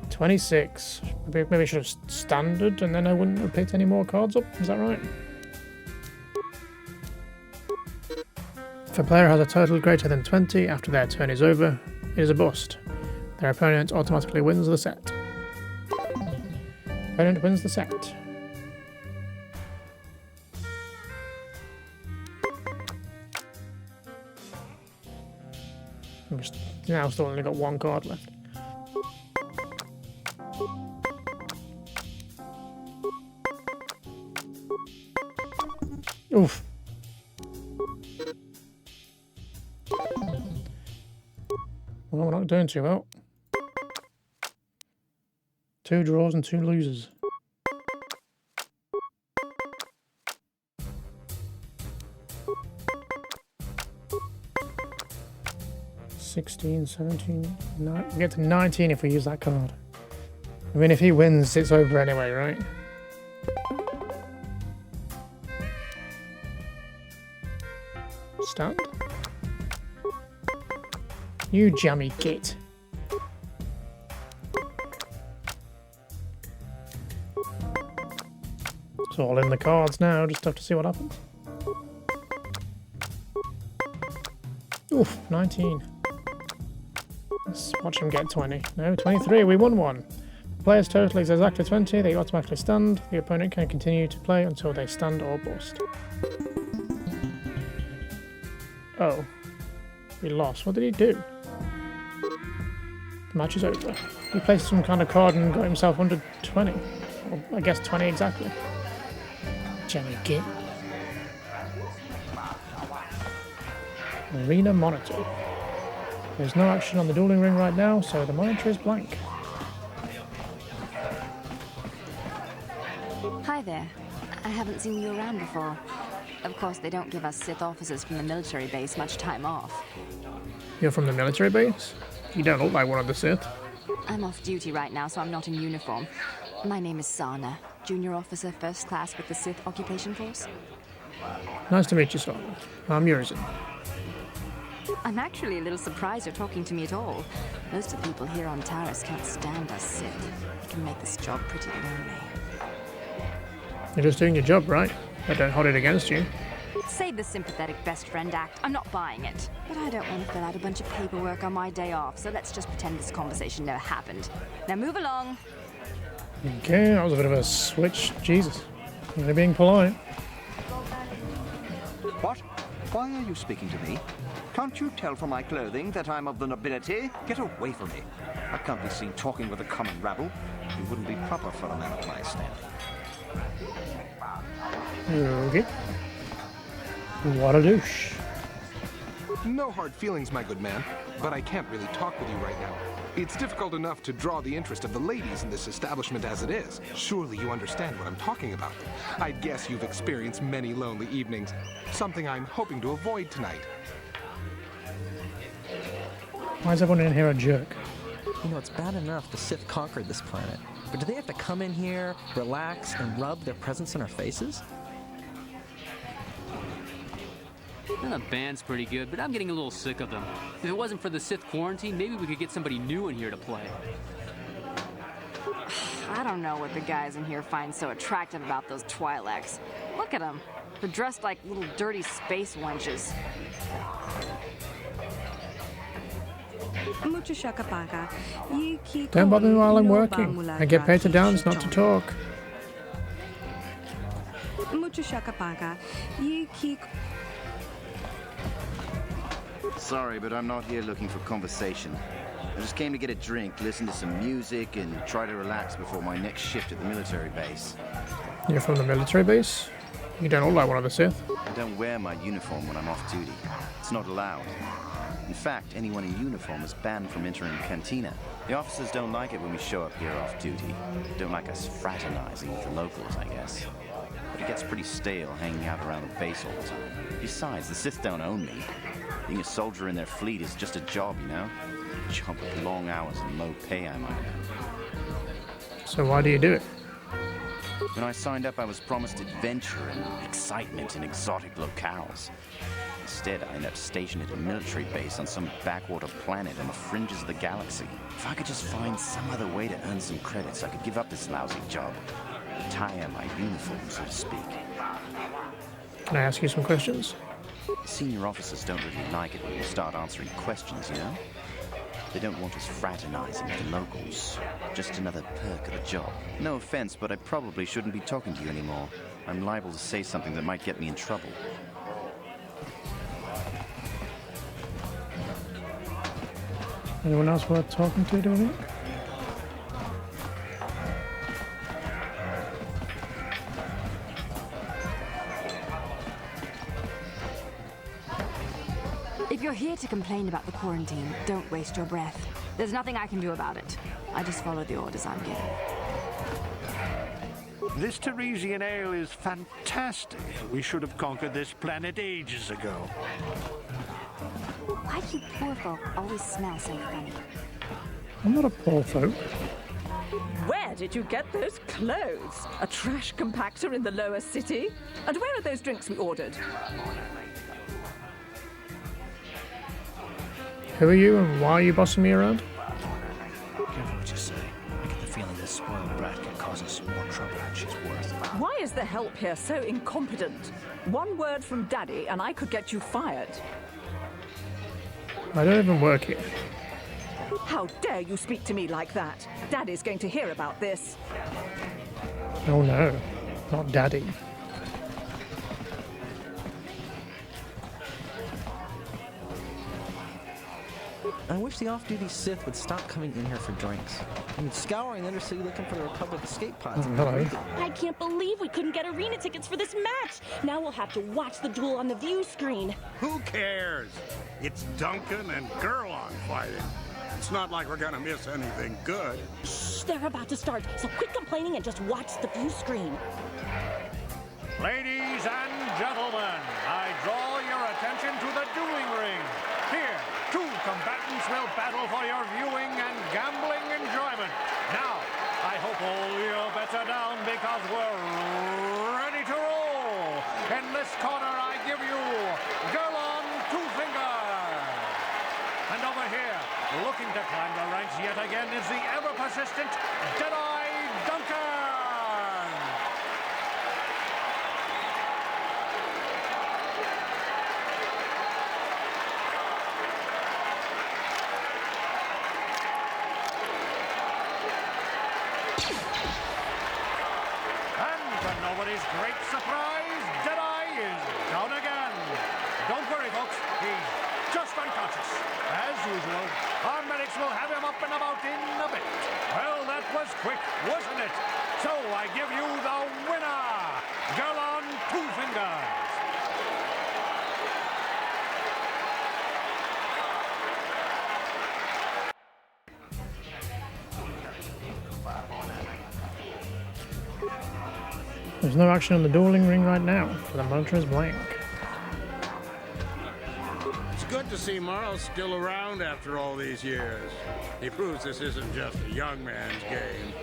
$26. Maybe I should have standard and then I wouldn't have picked any more cards up. Is that right? If a player has a total greater than 20 after their turn is over, it is a bust. Their opponent automatically wins the set. Opponent wins the set. Now I've still only got 1 card left. Oof. Well, we're not doing too well. 2 draws and 2 losers. $16, $17, we get to 19 if we use that card. I mean, if he wins, it's over anyway, right? Stand. You jammy git. It's all in the cards now, just have to see what happens. Oof, 19. Let's watch him get 20. No, 23, we won 1. The player's total is exactly 20, they automatically stand. The opponent can continue to play until they stand or bust. Oh. He lost. What did he do? The match is over. He placed some kind of card and got himself under 20. Or I guess 20 exactly. Jammy git. Arena monitor. There's no action on the dueling ring right now, so the monitor is blank. Hi there. I haven't seen you around before. Of course, they don't give us Sith officers from the military base much time off. You're from the military base? You don't look like one of the Sith. I'm off duty right now, so I'm not in uniform. My name is Sana, junior officer, first class with the Sith occupation force. Nice to meet you, Sana. I'm Yurizin. I'm actually a little surprised you're talking to me at all. Most of the people here on Taris can't stand us Sith. It can make this job pretty lonely. You're just doing your job, right? I don't hold it against you. Save the sympathetic best friend act. I'm not buying it. But I don't want to fill out a bunch of paperwork on my day off, so let's just pretend this conversation never happened. Now move along. Okay, that was a bit of a switch. Jesus. They're being polite. What? Why are you speaking to me? Can't you tell from my clothing that I'm of the nobility? Get away from me. I can't be seen talking with a common rabble. It wouldn't be proper for a man of my standing. Okay. What a douche. No hard feelings, my good man, but I can't really talk with you right now. It's difficult enough to draw the interest of the ladies in this establishment as it is. Surely you understand what I'm talking about. I guess you've experienced many lonely evenings, something I'm hoping to avoid tonight. Why is everyone in here a jerk? You know, it's bad enough the Sith conquered this planet, but do they have to come in here, relax, and rub their presence in our faces? Well, the band's pretty good, but I'm getting a little sick of them. If it wasn't for the Sith quarantine, maybe we could get somebody new in here to play. I don't know what the guys in here find so attractive about those Twi'leks. Look at them. They're dressed like little dirty space wenches. Don't bother me while I'm working. I get paid to dance, not to talk. Sorry, but I'm not here looking for conversation. I just came to get a drink, listen to some music, and try to relax before my next shift at the military base. You're from the military base? You don't look like one of the Sith. I don't wear my uniform when I'm off duty. It's not allowed. In fact, anyone in uniform is banned from entering the cantina. The officers don't like it when we show up here off duty. Don't like us fraternizing with the locals, I guess. But it gets pretty stale hanging out around the base all the time. Besides, the Sith don't own me. Being a soldier in their fleet is just a job, you know? A job with long hours and low pay, I might add. So why do you do it? When I signed up, I was promised adventure and excitement in exotic locales. Instead, I ended up stationed at a military base on some backwater planet on the fringes of the galaxy. If I could just find some other way to earn some credits, I could give up this lousy job. Retire my uniform, so to speak. Can I ask you some questions? Senior officers don't really like it when you start answering questions, you know? They don't want us fraternizing with the locals. Just another perk of the job. No offense, but I probably shouldn't be talking to you anymore. I'm liable to say something that might get me in trouble. Anyone else worth talking to, do you think? If you're here to complain about the quarantine, don't waste your breath. There's nothing I can do about it. I just follow the orders I'm given. This Tarisian ale is fantastic. We should have conquered this planet ages ago. Why do you poor folk always smell so funny? I'm not a poor folk. Where did you get those clothes? A trash compactor in the lower city? And where are those drinks we ordered? Who are you and why are you bossing me around? Careful what you say. I get the feeling this spoiled brat can cause us more trouble than she's worth. Why is the help here so incompetent? One word from Daddy and I could get you fired. I don't even work here. How dare you speak to me like that? Daddy's going to hear about this. Oh no, not Daddy. I wish the off-duty Sith would stop coming in here for drinks. I mean, scouring the Undercity looking for the Republic escape pods. Oh, hello. I can't believe we couldn't get arena tickets for this match. Now we'll have to watch the duel on the view screen. Who cares? It's Duncan and Gerlon fighting. It's not like we're gonna miss anything good. Shh, they're about to start, so quit complaining and just watch the view screen. Ladies and gentlemen, I draw your attention to the dueling ring. Here, two combatants will battle for your viewing and gambling enjoyment. Now, I hope all your bets are down because we're ready to roll. In this corner, I give you Gerlon Two-Finger. And over here, looking to climb the ranks yet again is the ever-persistent Jedi Duncan. Nobody's great surprise, Jedi is down again. Don't worry, folks. He's just unconscious. As usual, our medics will have him up and about in a bit. Well, that was quick, wasn't it? So I give you the winner, Gerlon Two-Fingers. There's no action on the dueling ring right now, but the monitor is blank. It's good to see Morrow's still around after all these years. He proves this isn't just a young man's game.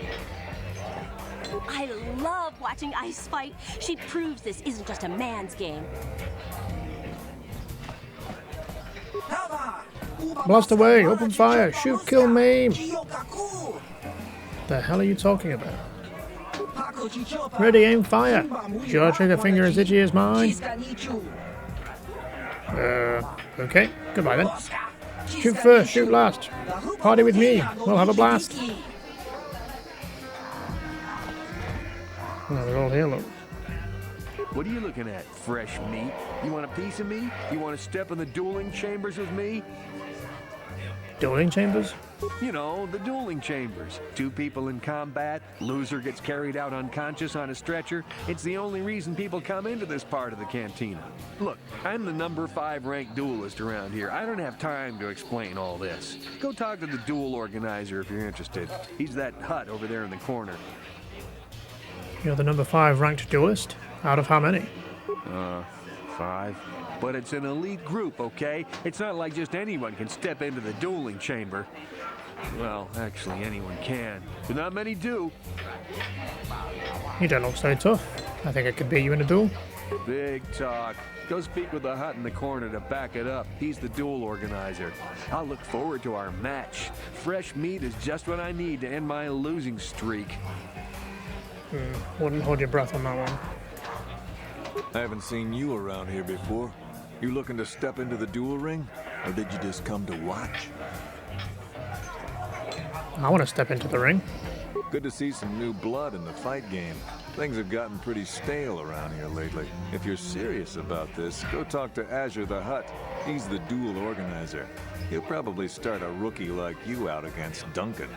I love watching Ice fight. She proves this isn't just a man's game. Blast away, open fire, shoot, kill, maim. The hell are you talking about? Ready, aim, fire. Your trigger finger as itchy as mine. Okay, goodbye then. Shoot first, shoot last. Party with me, we'll have a blast. Oh, they're all here, look. What are you looking at, fresh meat? You want a piece of me? You want to step in the dueling chambers with me? Dueling chambers? You know, the dueling chambers. 2 people in combat, loser gets carried out unconscious on a stretcher. It's the only reason people come into this part of the cantina. Look, I'm the number 5 ranked duelist around here. I don't have time to explain all this. Go talk to the duel organizer if you're interested. He's that hut over there in the corner. You're the number 5 ranked duelist? Out of how many? 5. But it's an elite group, okay? It's not like just anyone can step into the dueling chamber. Well, actually, anyone can, but not many do. You don't look so tough. I think I could beat you in a duel. Big talk. Go speak with the hut in the corner to back it up. He's the duel organizer. I'll look forward to our match. Fresh meat is just what I need to end my losing streak. Wouldn't hold your breath on that one. I haven't seen you around here before. You looking to step into the duel ring? Or did you just come to watch? I want to step into the ring. Good to see some new blood in the fight game. Things have gotten pretty stale around here lately. If you're serious about this, go talk to Azure the Hutt. He's the duel organizer. He'll probably start a rookie like you out against Duncan.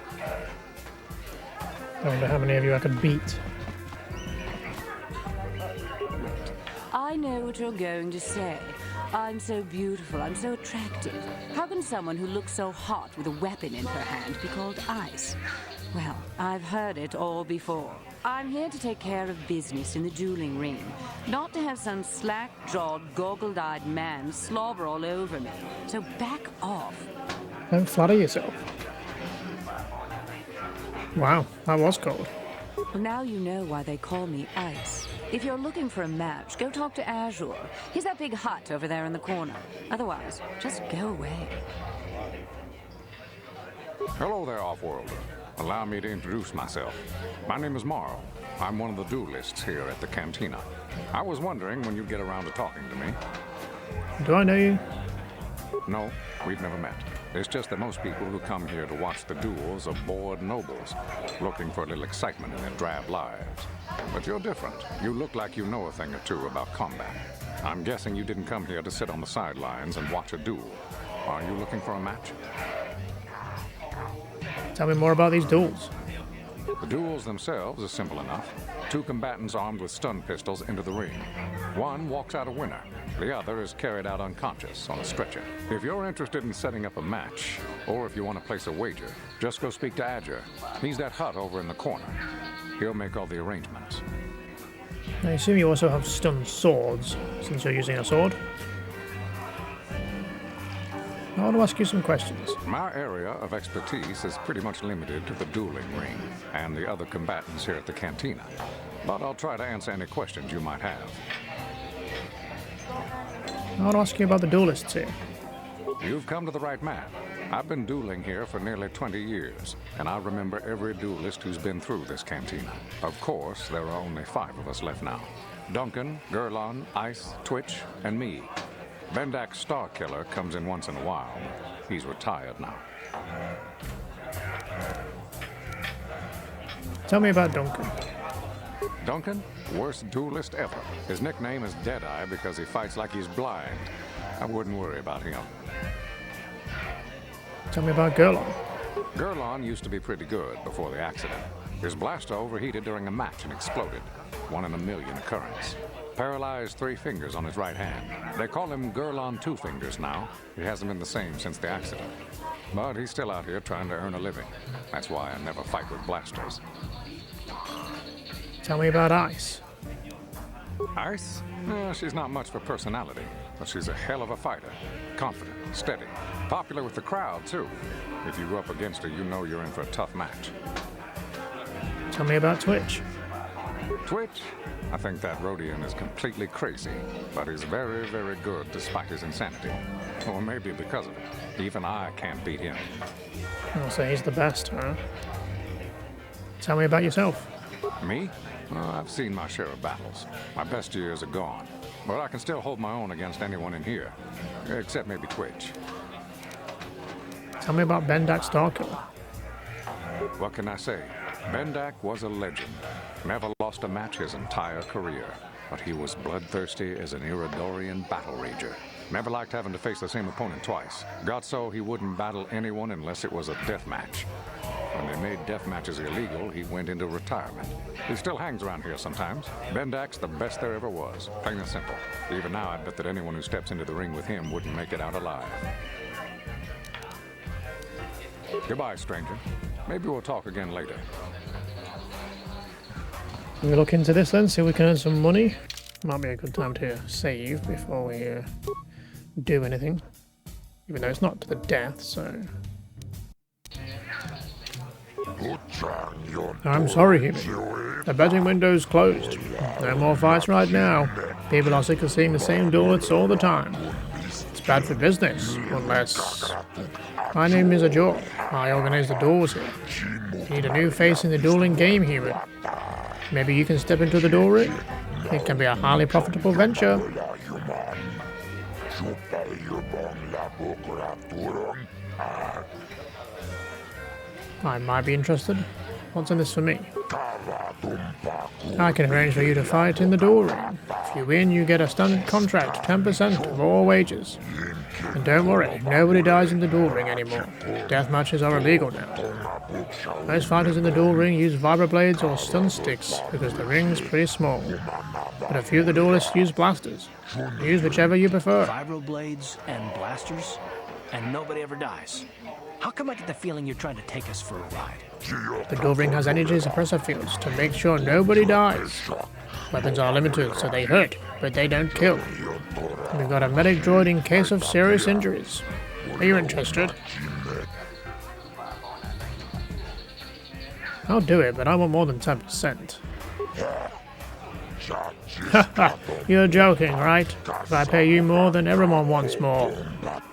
I wonder how many of you I could beat. I know what you're going to say. I'm so beautiful, I'm so attractive. How can someone who looks so hot with a weapon in her hand be called ice? Well, I've heard it all before. I'm here to take care of business in the dueling ring, not to have some slack-jawed, goggled-eyed man slobber all over me. So back off. Don't flatter yourself. Wow, that was cold. Well, now you know why they call me Ice. If you're looking for a match, go talk to Azure. He's that big hut over there in the corner. Otherwise, just go away. Hello there, Offworlder. Allow me to introduce myself. My name is Marl. I'm one of the duelists here at the cantina. I was wondering when you'd get around to talking to me. Do I know you? No, we've never met. It's just that most people who come here to watch the duels are bored nobles, looking for a little excitement in their drab lives. But you're different. You look like you know a thing or two about combat. I'm guessing you didn't come here to sit on the sidelines and watch a duel. Are you looking for a match? Tell me more about these duels. The duels themselves are simple enough. 2 combatants armed with stun pistols into the ring. One walks out a winner. The other is carried out unconscious on a stretcher. If you're interested in setting up a match, or if you want to place a wager, just go speak to Azure. He's that hut over in the corner. He'll make all the arrangements. I assume you also have stun swords, since you're using a sword. I want to ask you some questions. My area of expertise is pretty much limited to the dueling ring and the other combatants here at the cantina. But I'll try to answer any questions you might have. I want to ask you about the duelists here. You've come to the right man. I've been dueling here for nearly 20 years, and I remember every duelist who's been through this cantina. Of course, there are only 5 of us left now. Duncan, Gurlon, Ice, Twitch, and me. Vendak Starkiller comes in once in a while. He's retired now. Tell me about Duncan. Duncan? Worst duelist ever. His nickname is Deadeye because he fights like he's blind. I wouldn't worry about him. Tell me about Gurlon. Gurlon used to be pretty good before the accident. His blaster overheated during a match and exploded. 1 in a million occurrence. Paralyzed 3 fingers on his right hand. They call him Gurlon 2 Fingers now. He hasn't been the same since the accident. But he's still out here trying to earn a living. That's why I never fight with blasters. Tell me about Ice. Ice? She's not much for personality, but she's a hell of a fighter. Confident, steady, popular with the crowd, too. If you go up against her, you know you're in for a tough match. Tell me about Twitch. Twitch? I think that Rodian is completely crazy, but he's very, very good despite his insanity. Or maybe because of it. Even I can't beat him. I'll say he's the best, huh? Tell me about yourself. Me? Well, I've seen my share of battles. My best years are gone. But I can still hold my own against anyone in here. Except maybe Twitch. Tell me about Vendak Starkiller. What can I say? Vendak was a legend. Never lost a match his entire career. But he was bloodthirsty as an Iridorian battle rager. Never liked having to face the same opponent twice. Got so he wouldn't battle anyone unless it was a death match. When they made death matches illegal, he went into retirement. He still hangs around here sometimes. Bendak's the best there ever was, plain and simple. Even now, I bet that anyone who steps into the ring with him wouldn't make it out alive. Goodbye, stranger. Maybe we'll talk again later. We'll look into this then, see if we can earn some money. Might be a good time to save before we do anything. Even though it's not to the death, so... I'm sorry, Human. The betting window's closed. No more fights right now. People are sick of seeing the same duelists all the time. It's bad for business, unless... My name is Ajor. I organize the duels here. You need a new face in the dueling game, Human. Maybe you can step into the duel ring? It can be a highly profitable venture. I might be interested. What's in this for me? I can arrange for you to fight in the duel ring. If you win, you get a standard contract, 10% of all wages. And don't worry, nobody dies in the duel ring anymore. Death matches are illegal now. Most fighters in the duel ring use vibroblades or stun sticks because the ring's pretty small. But a few of the duelists use blasters. Use whichever you prefer. Vibroblades and blasters? And nobody ever dies? How come I get the feeling you're trying to take us for a ride? The duel ring has energy suppressor fields to make sure nobody dies. Weapons are limited, so they hurt, but they don't kill. We've got a medic droid in case of serious injuries. Are you interested? I'll do it, but I want more than 10%. Haha, you're joking, right? If I pay you more, then everyone wants more.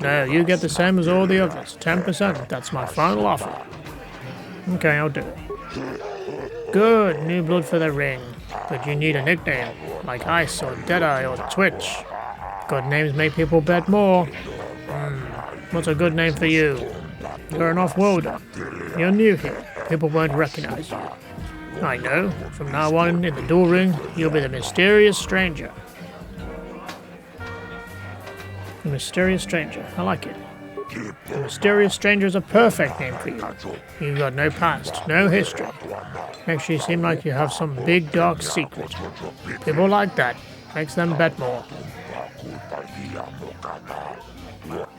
No, you get the same as all the others. 10%, that's my final offer. Okay, I'll do it. Good, new blood for the ring. But you need a nickname, like Ice or Deadeye or Twitch. Good names make people bet more. What's a good name for you? You're an off-worlder. You're new here. People won't recognize you. I know. From now on, in the duel ring, you'll be the mysterious stranger. The mysterious stranger. I like it. The mysterious stranger is a perfect name for you. You've got no past, no history. Makes you seem like you have some big dark secret. People like that. Makes them bet more.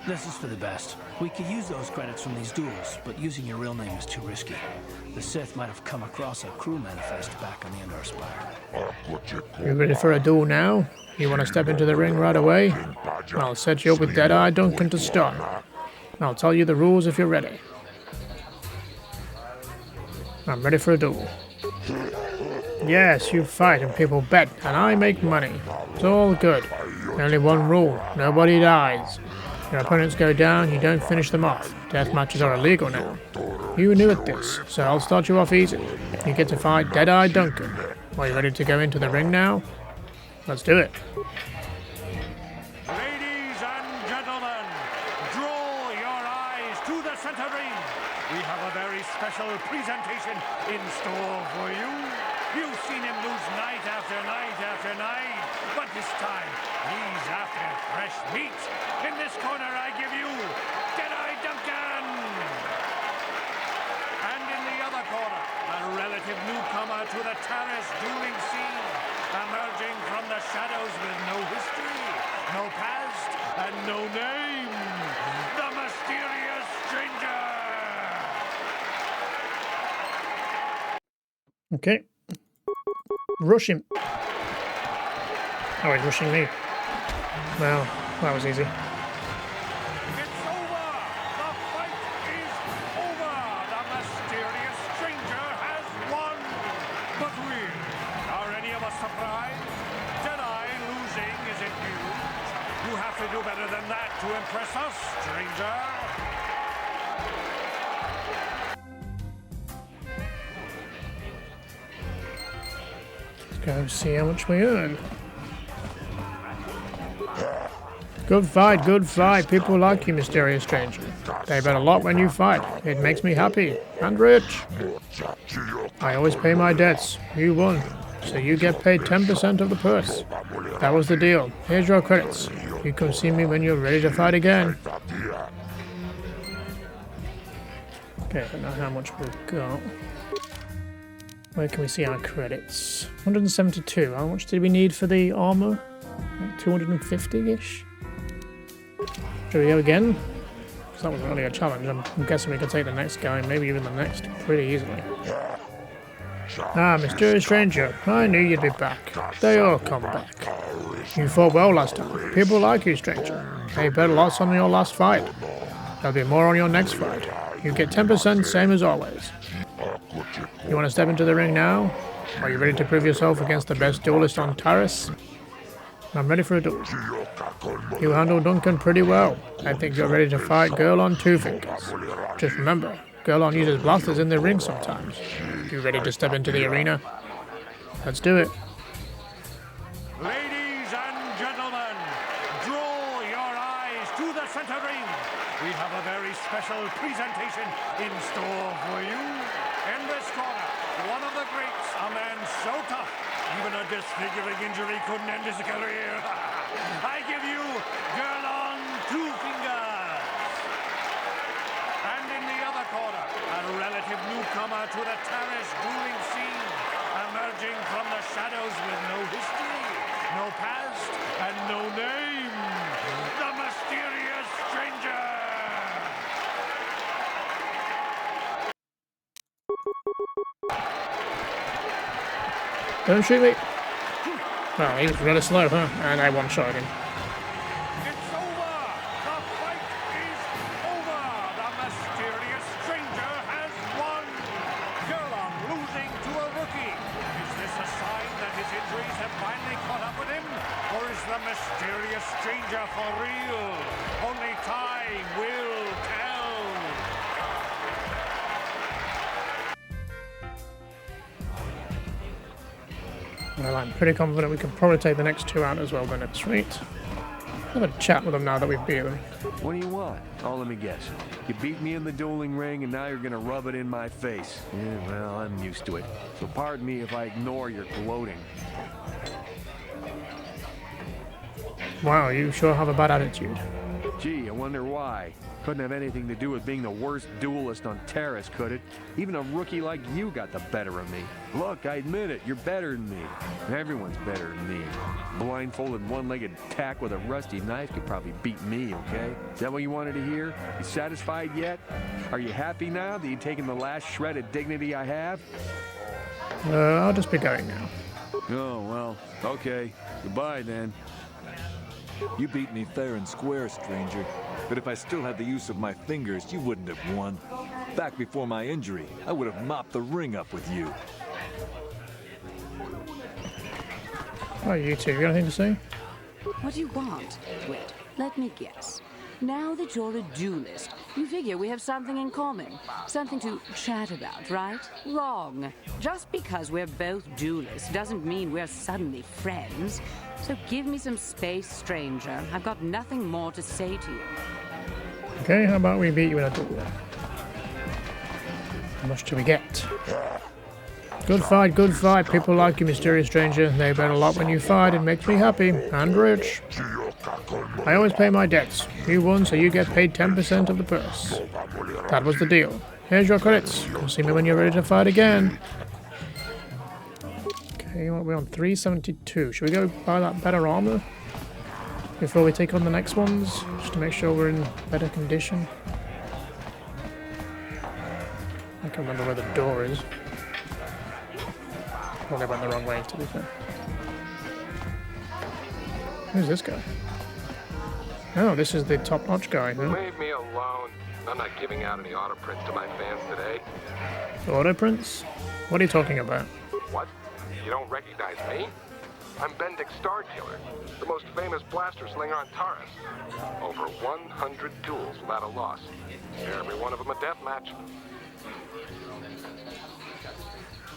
This is for the best. We could use those credits from these duels, but using your real name is too risky. The Sith might have come across a crew manifest back on the Endor Spire. You ready for a duel now? You want to step into the ring right away? I'll set you up with Deadeye Duncan to start. I'll tell you the rules if you're ready. I'm ready for a duel. Yes, you fight and people bet, and I make money. It's all good. Only one rule, nobody dies. Your opponents go down, you don't finish them off. Death matches are illegal now. You were new at this, so I'll start you off easy. You get to fight Deadeye Duncan. Are you ready to go into the ring now? Let's do it. Ladies and gentlemen, draw your eyes to the center ring. We have a very special presentation in store for you. You've seen him lose night after night after night, but this time he's after fresh meat. In this corner I give you Jedi Duncan! And in the other corner, a relative newcomer to the Taris dueling scene, emerging from the shadows with no history, no past, and no name, the mysterious stranger! Okay. Rush him. Oh, he's rushing me. Well, that was easy. It's over! The fight is over! The mysterious stranger has won! But really, are any of us surprised? Jedi losing isn't news. You have to do better than that to impress us, stranger! Go see how much we earn. Good fight, good fight. People like you, mysterious stranger. They bet a lot when you fight. It makes me happy and rich. I always pay my debts. You won, so you get paid 10% of the purse. That was the deal. Here's your credits. You come see me when you're ready to fight again. Okay, I don't know how much we've got. Where can we see our credits? 172. How much did we need for the armor? Like 250-ish? Should we go again? Because that wasn't really a challenge. I'm guessing we could take the next guy, maybe even the next, pretty easily. Ah, mysterious stranger. I knew you'd be back. They all come back. You fought well last time. People like you, stranger. They bet lots on your last fight. There'll be more on your next fight. You get 10%, same as always. You want to step into the ring now? Are you ready to prove yourself against the best duelist on Taris? I'm ready for a duel. You handled Duncan pretty well. I think you're ready to fight Girl on Two Fingers. Just remember, Girl on uses blasters in the ring sometimes. You ready to step into the arena? Let's do it. Ladies and gentlemen, draw your eyes to the center ring. We have a very special presentation in store for you. In this corner, one of the greats, a man so tough, even a disfiguring injury couldn't end his career. I give you Girl on Two Fingers. And in the other corner, a relative newcomer to the Taris dueling scene, emerging from the shadows with no history, no past, and no name, the mysterious stranger. Don't shoot me. Well, he was really slow, huh? And I one-shot him. It's over! The fight is over! The mysterious stranger has won! Gerlon losing to a rookie. Is this a sign that his injuries have finally caught up with him? Or is the mysterious stranger for real? Only time will tell. Well, I'm pretty confident we can probably take the next two out as well then at this rate. Have a chat with them now that we've beat them. What do you want? Oh, let me guess. You beat me in the dueling ring and now you're gonna rub it in my face. Yeah, well, I'm used to it. So pardon me if I ignore your gloating. Wow, you sure have a bad attitude. Gee, I wonder why. Couldn't have anything to do with being the worst duelist on Taris, could it? Even a rookie like you got the better of me. Look, I admit it, you're better than me. Everyone's better than me. Blindfolded one-legged tack with a rusty knife could probably beat me, okay? Is that what you wanted to hear? You satisfied yet? Are you happy now that you've taken the last shred of dignity I have? I'll just be going now. Oh, well, okay. Goodbye, then. You beat me fair and square, stranger. But if I still had the use of my fingers, you wouldn't have won. Back before my injury, I would have mopped the ring up with you. Oh, you two, you got anything to say? What do you want? Wait, let me guess. Now that you're a duelist, you figure we have something in common. Something to chat about, right? Wrong. Just because we're both duelists doesn't mean we're suddenly friends. So give me some space, stranger. I've got nothing more to say to you. Okay, how about we beat you in a duel? How much do we get? Good fight, good fight. People like you, mysterious stranger. They bet a lot when you fight. It makes me happy and rich. I always pay my debts. You won, so you get paid 10% of the purse. That was the deal. Here's your credits. Come see me when you're ready to fight again. Okay, what are we on? 372. Should we go buy that better armor before we take on the next ones? Just to make sure we're in better condition. I can't remember where the door is. Well, they went the wrong way, to be fair. Who's this guy? Oh, this is the top-notch guy, huh? Leave me alone. I'm not giving out any auto prints to my fans today. Auto prints? What are you talking about? What? You don't recognize me? I'm Bendick Starkiller, the most famous blaster slinger on Taris. Over 100 duels without a loss. Every one of them a death match.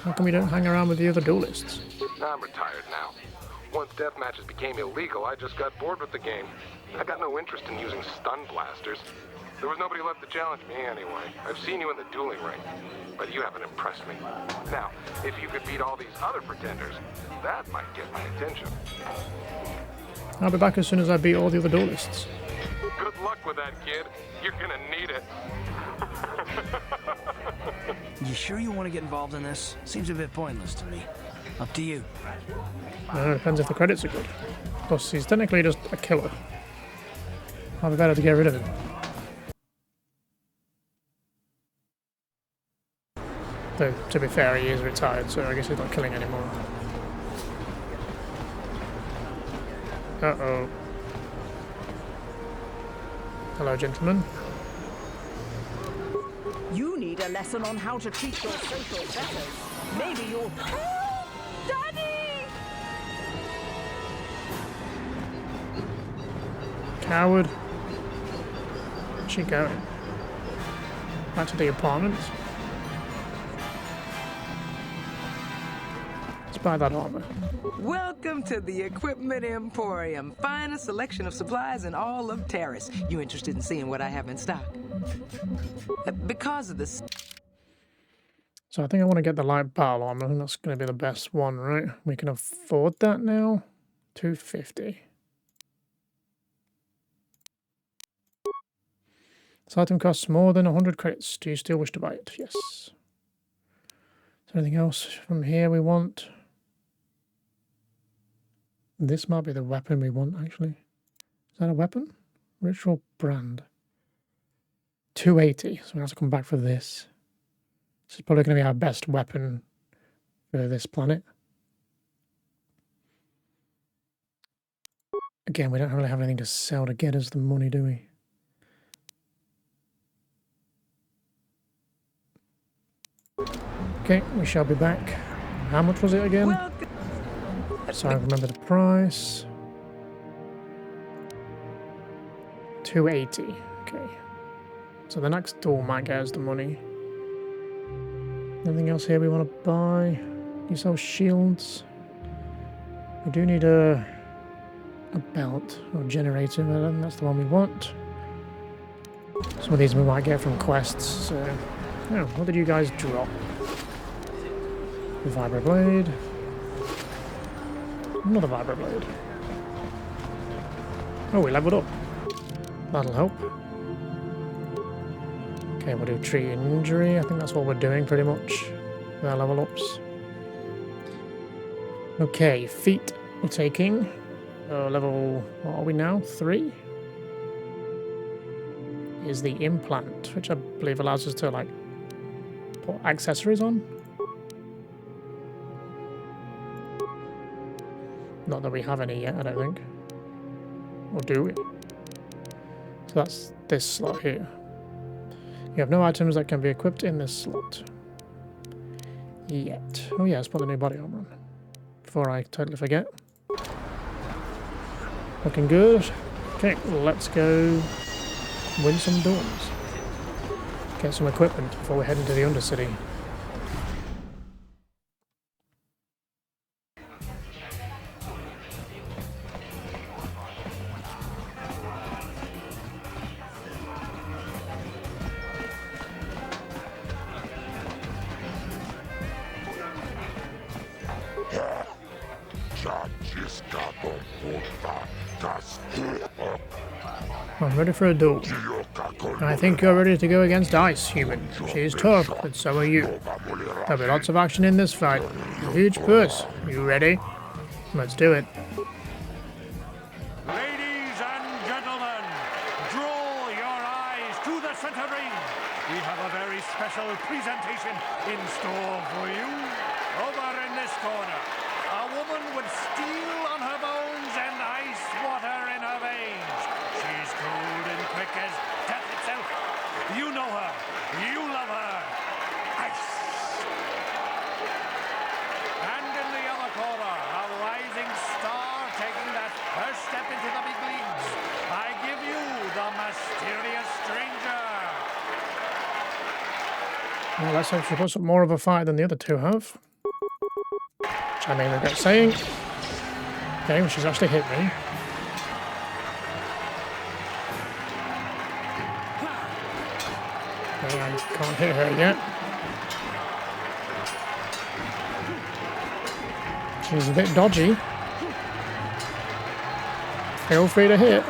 How come you don't hang around with the other duelists? I'm retired now. Once death matches became illegal, I just got bored with the game. I got no interest in using stun blasters. There was nobody left to challenge me anyway. I've seen you in the dueling ring, but you haven't impressed me. Now, if you could beat all these other pretenders, that might get my attention. I'll be back as soon as I beat all the other duelists. Good luck with that, kid. You're gonna need it. You sure you want to get involved in this? Seems a bit pointless to me. Up to you. No, it depends if the credits are good. Plus, he's technically just a killer. I'll be better to get rid of him. Though, to be fair, he is retired, so I guess he's not killing anymore. Uh-oh. Hello, gentlemen. You need a lesson on how to treat your social betters. Maybe you'll... Daddy! Coward. Where's she going? Back to the apartment. Let's buy that armor. Welcome to the Equipment Emporium. Finest selection of supplies in all of Taris. You interested in seeing what I have in stock? Because of this. So I think I want to get the light battle armor. I think that's going to be the best one, right? We can afford that now. 250. This item costs more than 100 credits. Do you still wish to buy it? Yes. Is there anything else from here we want? This might be the weapon we want, actually. Is that a weapon? Ritual brand. 280. So we have to come back for this. This is probably going to be our best weapon for this planet. Again, we don't really have anything to sell to get us the money, do we? Okay, we shall be back. How much was it again? So I remember the price. 280. Okay. So the next door might get us the money. Anything else here we want to buy? You sell shields. We do need a belt or generator, but I don't think that's the one we want. Some of these we might get from quests. So, oh, what did you guys drop? The vibroblade. Another vibroblade. Oh, we leveled up. That'll help. Okay, we'll do treat injury. I think that's what we're doing pretty much with our level ups. Okay, feet we're taking. Level, what are we now? 3? Is the implant, which I believe allows us to, like, put accessories on. Not that we have any yet, I don't think. Or do we? So that's this slot here. You have no items that can be equipped in this slot. Yet. Oh yeah, let's put the new body armor on. Before I totally forget. Looking good. Okay, let's go win some dawns. Get some equipment before we head into the Undercity. I'm ready for a duel. I think you're ready to go against Ice, human. She's tough, but so are you. There'll be lots of action in this fight. A huge push. You ready? Let's do it. Ladies and gentlemen, draw your eyes to the center ring. We have a very special presentation in store for you. Over in this corner, a woman with steel on her bones and ice water in her veins. She's cold and quick as death itself. You know her. You love her. Ice. And in the other corner, a rising star taking that first step into the big leagues. I give you the mysterious stranger. Well, let's hope she puts up more of a fight than the other two have. Which I may regret saying. Okay, well, she's actually hit me. I can't hit her yet. She's a bit dodgy. Feel free to hit.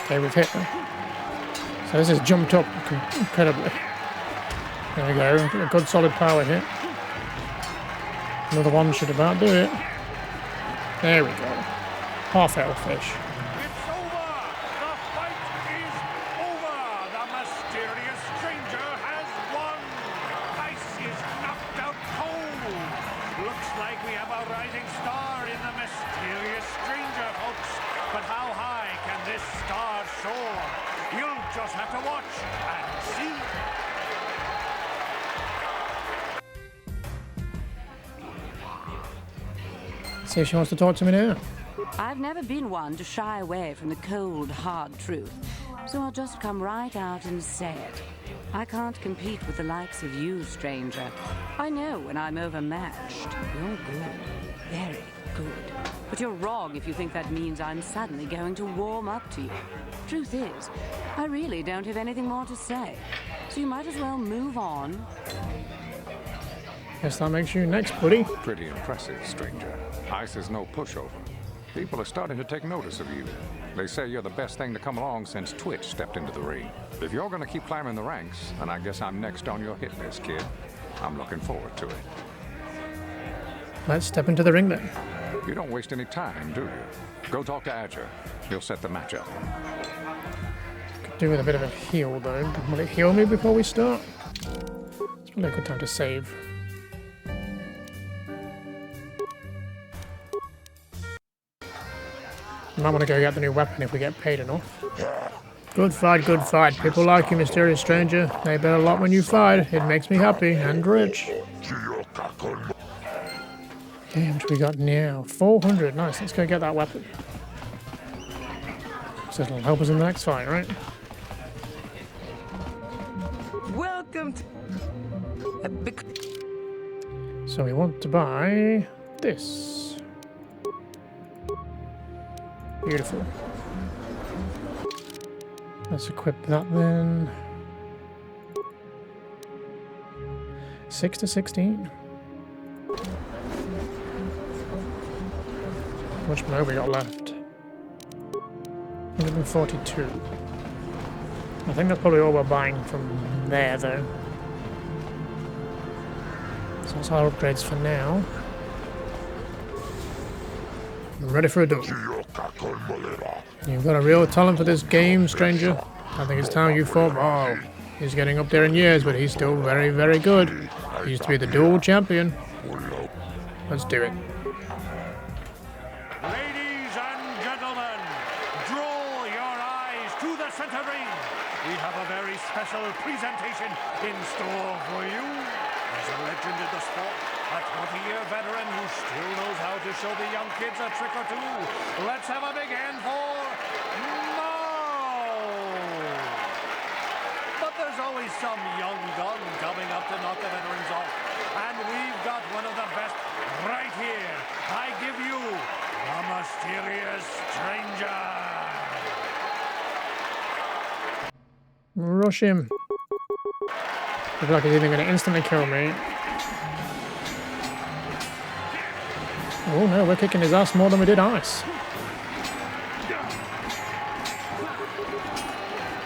Okay, we've hit them. So this has jumped up incredibly. There we go. A good solid power hit. Another one should about do it. There we go. Half health fish. Just have to watch and see. See if she wants to talk to me now. I've never been one to shy away from the cold, hard truth, so I'll just come right out and say it. I can't compete with the likes of you, stranger. I know when I'm overmatched. You're good. Very good. But you're wrong if you think that means I'm suddenly going to warm up to you. Truth is, I really don't have anything more to say, so you might as well move on. Guess that makes you next, buddy. Pretty impressive, stranger. Ice is no pushover. People are starting to take notice of you. They say you're the best thing to come along since Twitch stepped into the ring. If you're gonna keep climbing the ranks, and I guess I'm next on your hit list, kid, I'm looking forward to it. Let's step into the ring then. You don't waste any time, do you? Go talk to Azure. He'll set the match up. Could do with a bit of a heal though. Will it heal me before we start? It's probably a good time to save. Might want to go get the new weapon if we get paid enough. Good fight, good fight. People like you, mysterious stranger. They bet a lot when you fight. It makes me happy and rich. Damn, what we got now? 400. Nice, let's go get that weapon. So it'll help us in the next fight, right? Welcome to... So we want to buy this. Beautiful. Let's equip that then. 6 to 16. How much more have we got left? 142. I think that's probably all we're buying from there though. So that's our upgrades for now. I'm ready for a duel. You've got a real talent for this game, stranger. I think it's time you fought Maul. He's getting up there in years, but he's still very, very good. He used to be the dual champion. Let's do it. Ladies and gentlemen, draw your eyes to the center ring. We have a very special presentation in store for you. As a legend in the sport, a 20-year veteran who still knows how to show the young kids a trick or two. Let's have a big hand for Maul! But there's always some young gun coming up to knock the veterans off. And we've got one of the best right here. I give you the mysterious stranger. Rush him. I feel like he's either going to instantly kill me. Oh no, we're kicking his ass more than we did Ice.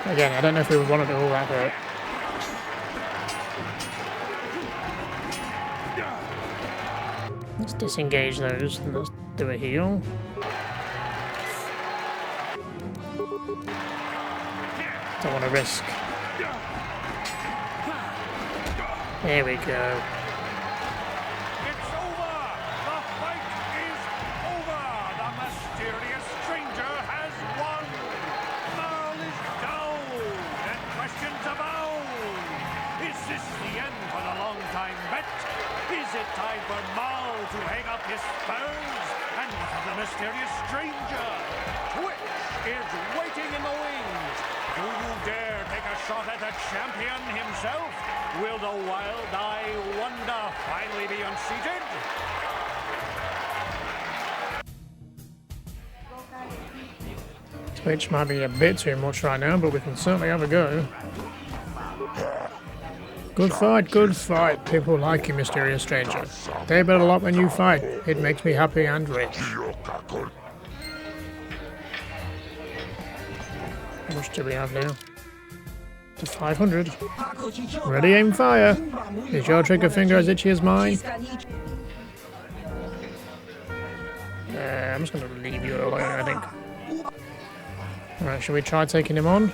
Again, I don't know if we would want to do all that hurt. Let's disengage those and let's do a heal. Don't want to risk. There we go. It's over! The fight is over! The mysterious stranger has won! Maul is down, and questions abound! Is this the end for the long-time bet? Is it time for Maul to hang up his spurs? And what of the mysterious stranger? Twitch is waiting in the wings! Do you dare take a shot at the champion himself? Will the wild-eye wonder finally be unseated? Twitch might be a bit too much right now, but we can certainly have a go. Good fight, good fight. People like you, mysterious stranger. They bet a lot when you fight. It makes me happy and rich. much do we have now? To 500. Ready, aim, fire. Is your trigger finger as itchy as mine? I'm just going to leave you alone, I think. Alright, shall we try taking him on?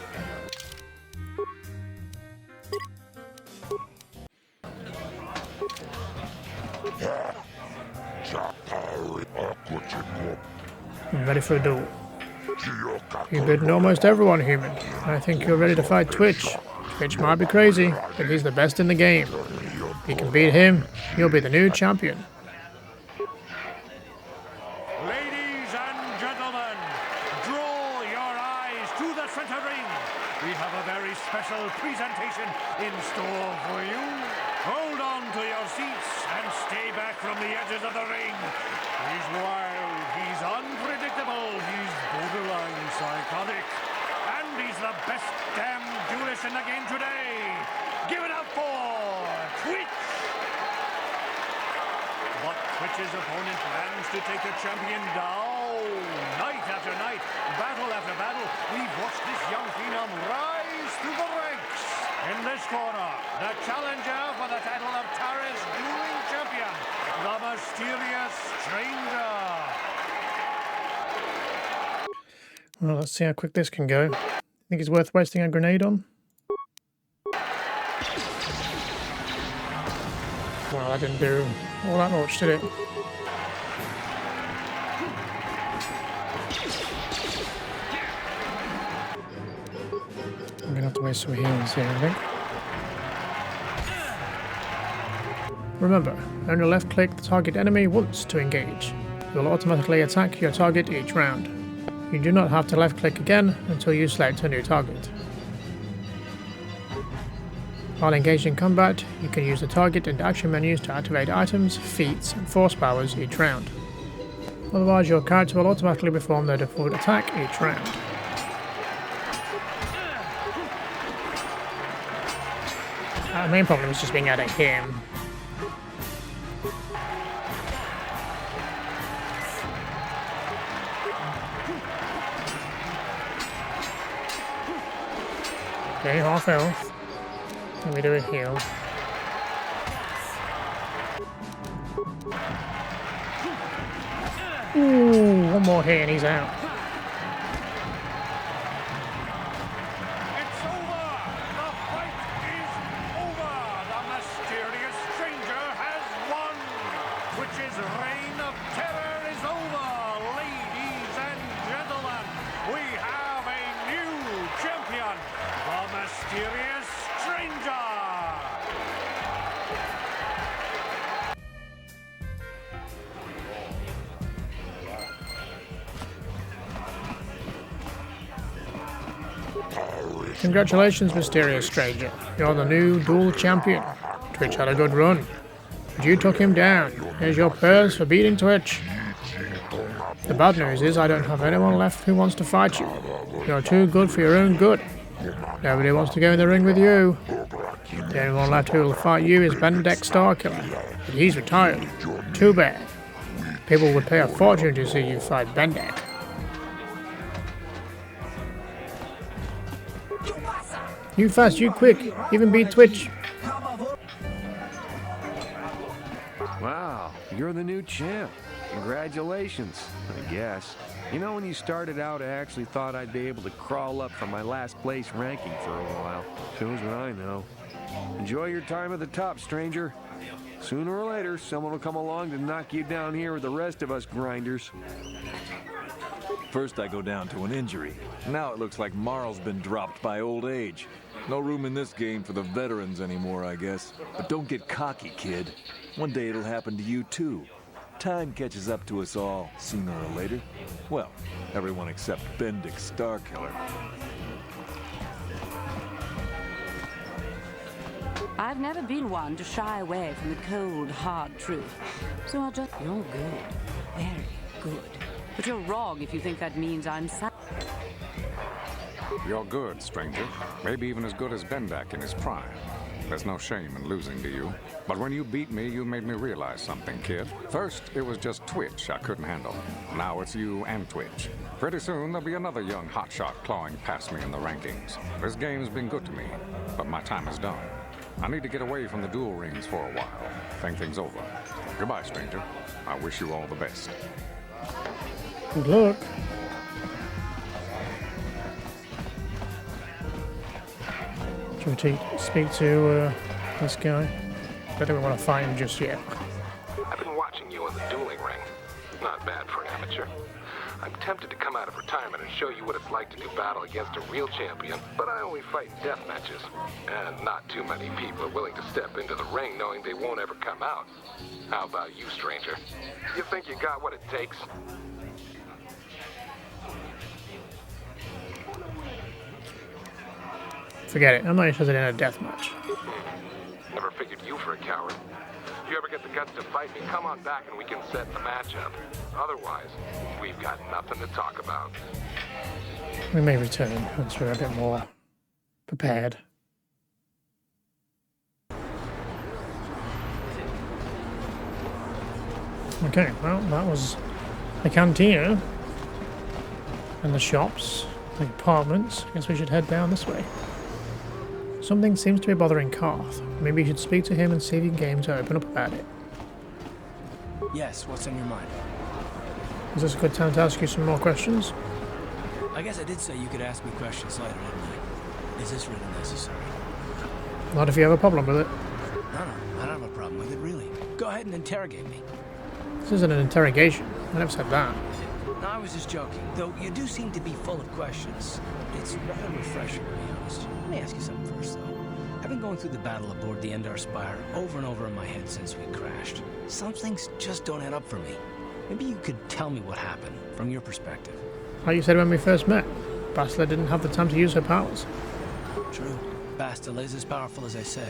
I'm ready for a duel. You've beaten almost everyone, human. I think you're ready to fight Twitch. Twitch might be crazy, but he's the best in the game. If you can beat him, you'll be the new champion. Ladies and gentlemen, draw your eyes to the center ring. We have a very special presentation in store for you. Hold on to your seats and stay back from the edges of the ring. He's wild, he's unpredictable, he's borderline psychotic. And he's the best damn duelist in the game today. Give it up for Twitch! But Twitch's opponent plans to take the champion down. Night after night, battle after battle, we've watched this young phenom rise through the ranks. In this corner, the challenger for the title of Taris dueling champion, the mysterious stranger. Well, let's see how quick this can go. Think it's worth wasting a grenade on? Well, that didn't do all that much, did it? I'm gonna have to waste some heals here, I think. Remember, only left-click the target enemy once to engage. You'll automatically attack your target each round. You do not have to left-click again until you select a new target. While engaged in combat, you can use the target and action menus to activate items, feats, and force powers each round. Otherwise, your character will automatically perform their default attack each round. The main problem is just being able to hit him. Okay, half health. Let me do a heal. Ooh, one more hit and he's out. It's over! The fight is over! The mysterious stranger has won! Twitch's reign of terror is over! Ladies and gentlemen, we have a new champion! The mysterious stranger! Congratulations, mysterious stranger. You're the new duel champion. Twitch had a good run, but you took him down. Here's your purse for beating Twitch. The bad news is I don't have anyone left who wants to fight you. You're too good for your own good. Nobody wants to go in the ring with you. The only one left who will fight you is Benedek Starkiller, but he's retired. Too bad. People would pay a fortune to see you fight Benedek. You fast, you quick, even beat Twitch. Wow, you're the new champ. Congratulations, I guess. You know, when you started out, I actually thought I'd be able to crawl up from my last place ranking for a while. Shows what I know. Enjoy your time at the top, stranger. Sooner or later, someone will come along to knock you down here with the rest of us grinders. First I go down to an injury. Now it looks like Marl's been dropped by old age. No room in this game for the veterans anymore, I guess. But don't get cocky, kid. One day it'll happen to you too. Time catches up to us all, sooner or later. Well, everyone except Benedek Starkiller. I've never been one to shy away from the cold, hard truth. So I'll just... You're good. Very good. But you're wrong if you think that means I'm... You're good, stranger. Maybe even as good as Benedek in his prime. There's no shame in losing to you. But when you beat me, you made me realize something, kid. First, it was just Twitch I couldn't handle. Now it's you and Twitch. Pretty soon, there'll be another young hotshot clawing past me in the rankings. This game's been good to me, but my time is done. I need to get away from the duel rings for a while. Think things over. Goodbye, stranger. I wish you all the best. Good luck. Should we speak to this guy? I don't think we want to fight him just yet. I've been watching you in the dueling ring. Not bad for an amateur. I'm tempted to come out of retirement and show you what it's like to do battle against a real champion, but I only fight in death matches. And not too many people are willing to step into the ring knowing they won't ever come out. How about you, stranger? You think you got what it takes? Forget it. I'm not interested in a death match. Never figured you for a coward. If you ever get the guts to fight me, come on back and we can set the match up. Otherwise, we've got nothing to talk about. We may return once we're a bit more prepared. Okay, well, that was the cantina and the shops, the apartments. I guess we should head down this way. Something seems to be bothering Karth. Maybe you should speak to him and see if you can get him to open up about it. Yes, what's on your mind? Is this a good time to ask you some more questions? I guess I did say you could ask me questions later, didn't I? Is this really necessary? Not if you have a problem with it. No, I don't have a problem with it, really. Go ahead and interrogate me. This isn't an interrogation. I never said that. No, I was just joking. Though you do seem to be full of questions. It's rather refreshing, to be honest. Let me ask you something first, though. I've been going through the battle aboard the Endar Spire over and over in my head since we crashed. Some things just don't add up for me. Maybe you could tell me what happened, from your perspective. Like you said when we first met, Bastila didn't have the time to use her powers. True. Bastila is as powerful as I say.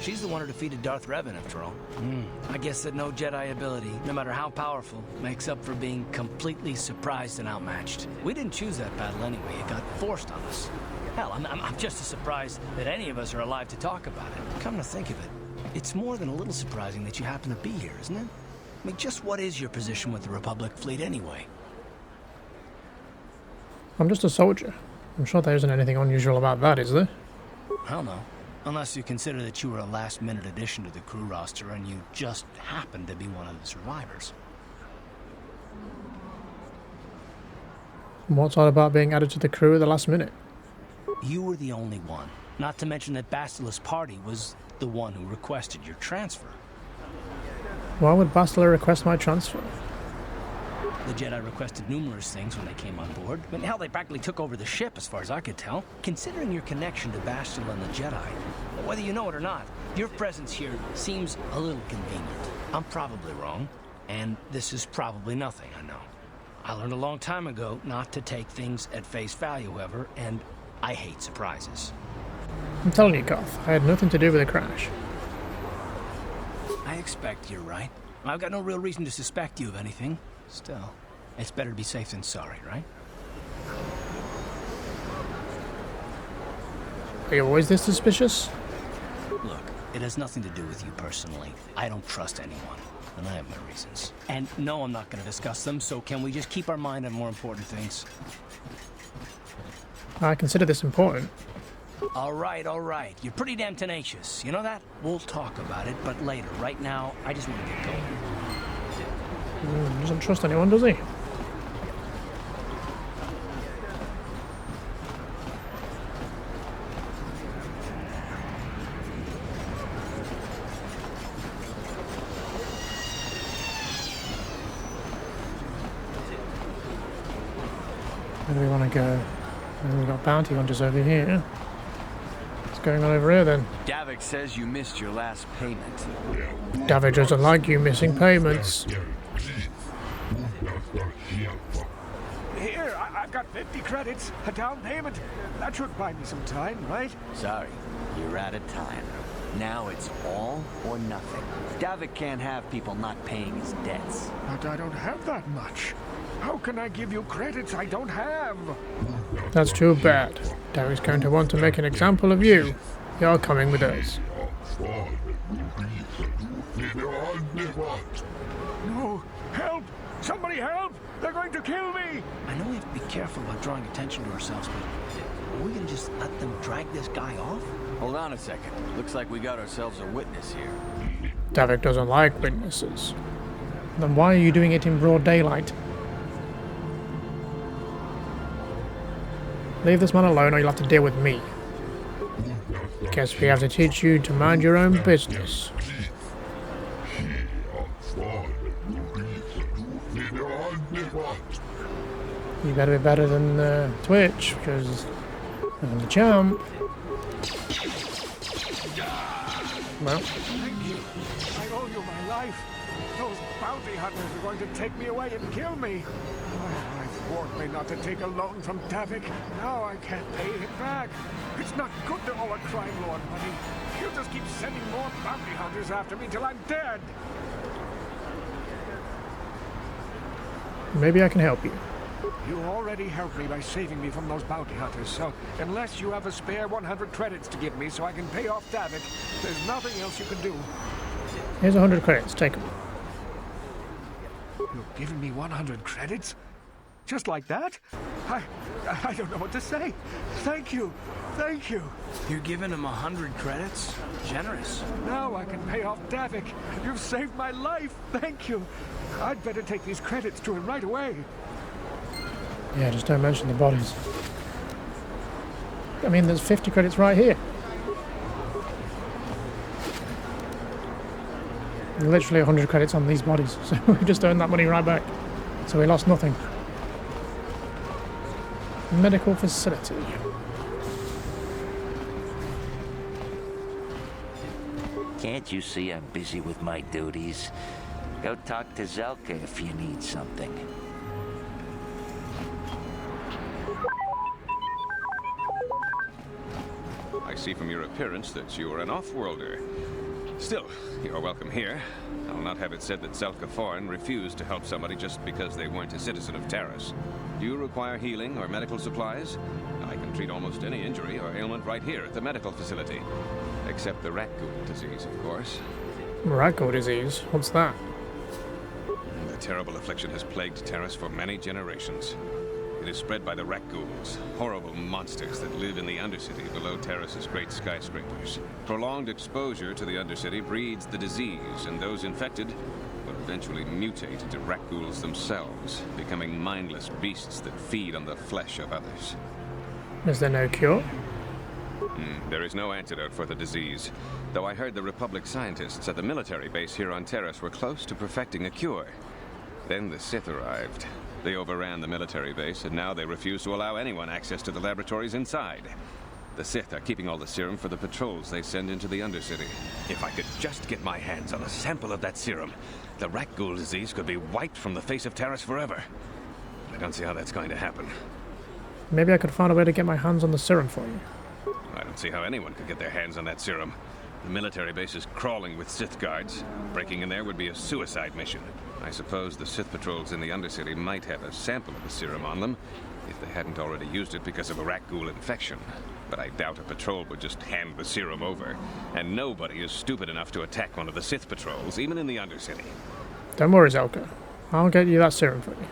She's the one who defeated Darth Revan, after all. I guess that no Jedi ability, no matter how powerful, makes up for being completely surprised and outmatched. We didn't choose that battle anyway. It got forced on us. Hell, I'm just as surprised that any of us are alive to talk about it. Come to think of it, it's more than a little surprising that you happen to be here, isn't it? I mean, just what is your position with the Republic fleet anyway? I'm just a soldier. I'm sure there isn't anything unusual about that, is there? Hell no. Unless you consider that you were a last-minute addition to the crew roster and you just happened to be one of the survivors. And what's all about being added to the crew at the last minute? You were the only one. Not to mention that Bastila's party was the one who requested your transfer. Why would Bastila request my transfer? The Jedi requested numerous things when they came on board. I mean, hell, they practically took over the ship, as far as I could tell. Considering your connection to Bastila and the Jedi, whether you know it or not, your presence here seems a little convenient. I'm probably wrong, and this is probably nothing, I know. I learned a long time ago not to take things at face value, however, and I hate surprises. I'm telling you, Karth, I had nothing to do with the crash. I expect you're right. I've got no real reason to suspect you of anything. Still, it's better to be safe than sorry, right? Are you always this suspicious? Look, it has nothing to do with you personally. I don't trust anyone, and I have my reasons. And no, I'm not going to discuss them, so can we just keep our mind on more important things? I consider this important. All right. You're pretty damn tenacious. You know that? We'll talk about it, but later. Right now, I just want to get going. Doesn't trust anyone, does he? Where do we want to go? We've got bounty hunters over here. What's going on over here then? Davik says you missed your last payment. Davik doesn't like you missing payments. Here, I've got 50 credits, a down payment. That should buy me some time, right? Sorry, you're out of time. Now it's all or nothing. Davik can't have people not paying his debts. But I don't have that much. How can I give you credits I don't have? That's too bad. Davik's going to want to make an example of you. You're coming with us. drawing attention to ourselves, but are we gonna just let them drag this guy off? Hold on a second. Looks like we got ourselves a witness here. Davik doesn't like witnesses. Then why are you doing it in broad daylight? Leave this man alone or you'll have to deal with me. Guess we have to teach you to mind your own business. You better be better than Twitch, because I'm the champ. Well. Thank you. I owe you my life. Those bounty hunters are going to take me away and kill me. I warned me not to take a loan from Davik. Now I can't pay him back. It's not good to owe a crime lord money. He'll just keep sending more bounty hunters after me till I'm dead. Maybe I can help you. You already helped me by saving me from those bounty hunters, so unless you have a spare 100 credits to give me so I can pay off Davik, there's nothing else you can do. Here's 100 credits, take them. You're giving me 100 credits? Just like that? I don't know what to say. Thank you. Thank you. You're giving him 100 credits? Generous. Now I can pay off Davik. You've saved my life. Thank you. I'd better take these credits to him right away. Yeah, just don't mention the bodies. I mean, there's 50 credits right here. Literally 100 credits on these bodies, so we just earned that money right back. So we lost nothing. Medical facility. Can't you see I'm busy with my duties? Go talk to Zelka if you need something. I see from your appearance that you are an off-worlder. Still, you're welcome here. I'll not have it said that Zelka Foreign refused to help somebody just because they weren't a citizen of Taris. Do you require healing or medical supplies? I can treat almost any injury or ailment right here at the medical facility. Except the rat ghoul disease, of course. Rat ghoul disease? What's that? The terrible affliction has plagued Taris for many generations. It is spread by the rat ghouls, horrible monsters that live in the Undercity below Taris's great skyscrapers. Prolonged exposure to the Undercity breeds the disease, and those infected will eventually mutate into rat ghouls themselves, becoming mindless beasts that feed on the flesh of others. Is there no cure? There is no antidote for the disease, though I heard the Republic scientists at the military base here on Taris were close to perfecting a cure. Then the Sith arrived. They overran the military base, and now they refuse to allow anyone access to the laboratories inside. The Sith are keeping all the serum for the patrols they send into the Undercity. If I could just get my hands on a sample of that serum, the rat ghoul disease could be wiped from the face of Taris forever. I don't see how that's going to happen. Maybe I could find a way to get my hands on the serum for you. I don't see how anyone could get their hands on that serum. The military base is crawling with Sith guards. Breaking in there would be a suicide mission. I suppose the Sith patrols in the Undercity might have a sample of the serum on them, if they hadn't already used it because of a rat ghoul infection. But I doubt a patrol would just hand the serum over. And nobody is stupid enough to attack one of the Sith patrols, even in the Undercity. Don't worry, Zelka. I'll get you that serum for you.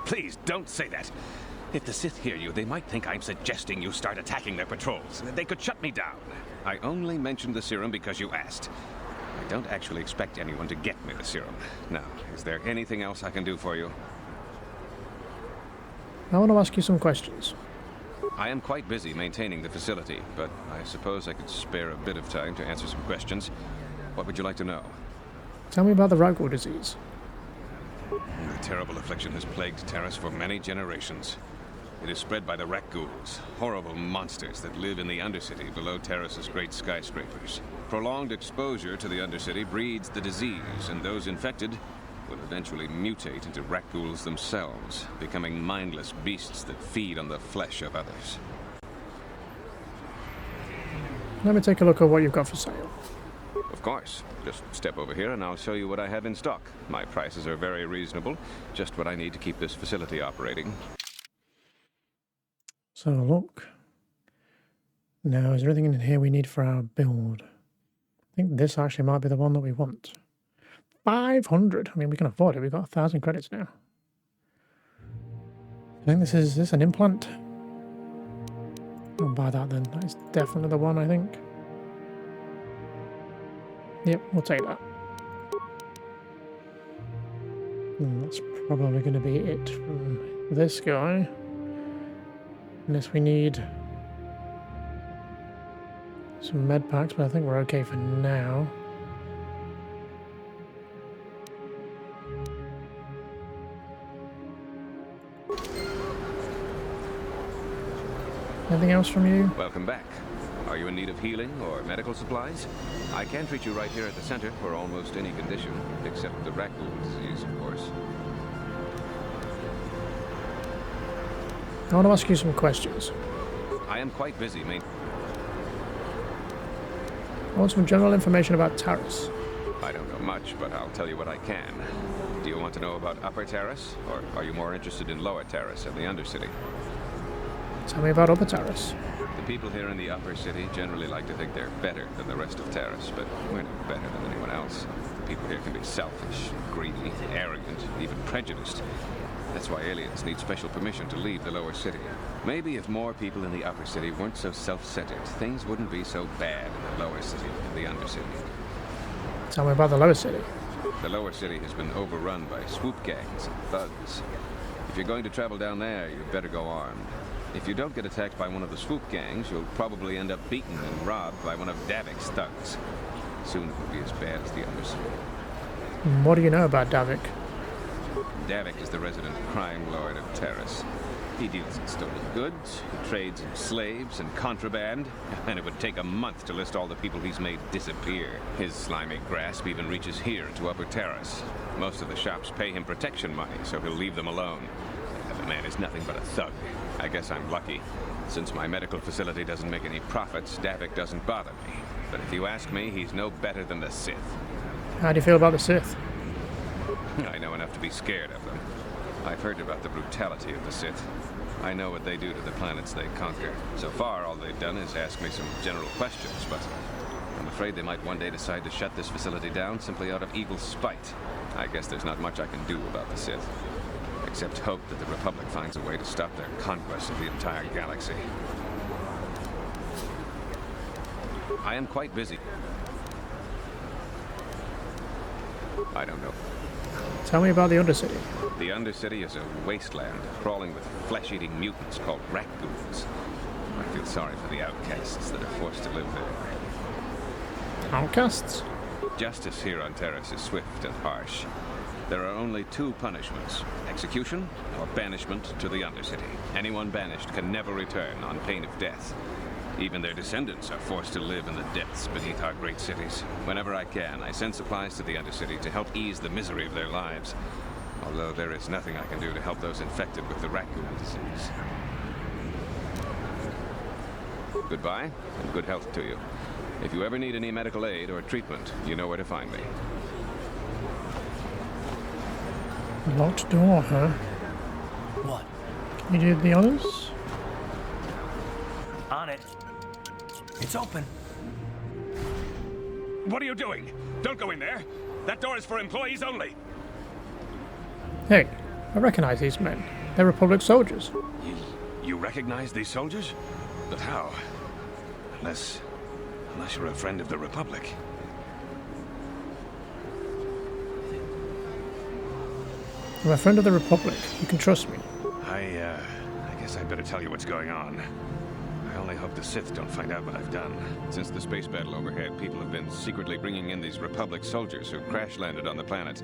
Please, don't say that. If the Sith hear you, they might think I'm suggesting you start attacking their patrols. They could shut me down. I only mentioned the serum because you asked. I don't actually expect anyone to get me the serum. Now, is there anything else I can do for you? I want to ask you some questions. I am quite busy maintaining the facility, but I suppose I could spare a bit of time to answer some questions. What would you like to know? Tell me about the rat ghoul disease. The terrible affliction has plagued Taris for many generations. It is spread by the rat ghouls, horrible monsters that live in the Undercity below Taris's great skyscrapers. Prolonged exposure to the Undercity breeds the disease, and those infected will eventually mutate into rat ghouls themselves, becoming mindless beasts that feed on the flesh of others. Let me take a look at what you've got for sale. Of course. Just step over here and I'll show you what I have in stock. My prices are very reasonable, just what I need to keep this facility operating. So look. Now, is there anything in here we need for our build? I think this actually might be the one that we want. 500! I mean, we can afford it. We've got 1,000 credits now. think is this an implant? I'll buy that then. That is definitely the one, I think. Yep, we'll take that. And that's probably going to be it from this guy. Unless we need some med packs, but I think we're okay for now. Anything else from you? Welcome back. Are you in need of healing or medical supplies? I can treat you right here at the center for almost any condition, except the raccoon disease, of course. I want to ask you some questions. I am quite busy, mate. I want some general information about Taris. I don't know much, but I'll tell you what I can. Do you want to know about Upper Taris, or are you more interested in Lower Taris and the Undercity? Tell me about Upper Taris. The people here in the Upper City generally like to think they're better than the rest of Taris, but we're no better than anyone else. People here can be selfish, greedy, arrogant, even prejudiced. That's why aliens need special permission to leave the Lower City. Maybe if more people in the Upper City weren't so self-centered, things wouldn't be so bad in the Lower City and the Undercity. Tell me about the Lower City. The Lower City has been overrun by swoop gangs and thugs. If you're going to travel down there, you'd better go armed. If you don't get attacked by one of the swoop gangs, you'll probably end up beaten and robbed by one of Davik's thugs. Soon it will be as bad as the Undercity. What do you know about Davik? Davik is the resident crime lord of Taris. He deals in stolen goods, he trades in slaves and contraband, and it would take a month to list all the people he's made disappear. His slimy grasp even reaches here to Upper Taris. Most of the shops pay him protection money, so he'll leave them alone. The man is nothing but a thug. I guess I'm lucky. Since my medical facility doesn't make any profits, Davik doesn't bother me. But if you ask me, he's no better than the Sith. How do you feel about the Sith? I know enough to be scared of them. I've heard about the brutality of the Sith. I know what they do to the planets they conquer. So far, all they've done is ask me some general questions, but I'm afraid they might one day decide to shut this facility down simply out of evil spite. I guess there's not much I can do about the Sith, except hope that the Republic finds a way to stop their conquest of the entire galaxy. I am quite busy. I don't know. Tell me about the Undercity. The Undercity is a wasteland crawling with flesh-eating mutants called raccoons. I feel sorry for the outcasts that are forced to live there. Outcasts? Justice here on Taris is swift and harsh. There are only two punishments: execution or banishment to the Undercity. Anyone banished can never return on pain of death. Even their descendants are forced to live in the depths beneath our great cities. Whenever I can, I send supplies to the Undercity to help ease the misery of their lives. Although there is nothing I can do to help those infected with the raccoon disease. Goodbye, and good health to you. If you ever need any medical aid or treatment, you know where to find me. Locked door, huh? What? Can you do the others? On it. It's open. What are you doing? Don't go in there. That door is for employees only. Hey, I recognize these men. They're Republic soldiers. You recognize these soldiers? But how? Unless you're a friend of the Republic. I'm a friend of the Republic. You can trust me. I guess I'd better tell you what's going on. I only hope the Sith don't find out what I've done. Since the space battle overhead, people have been secretly bringing in these Republic soldiers who crash-landed on the planet.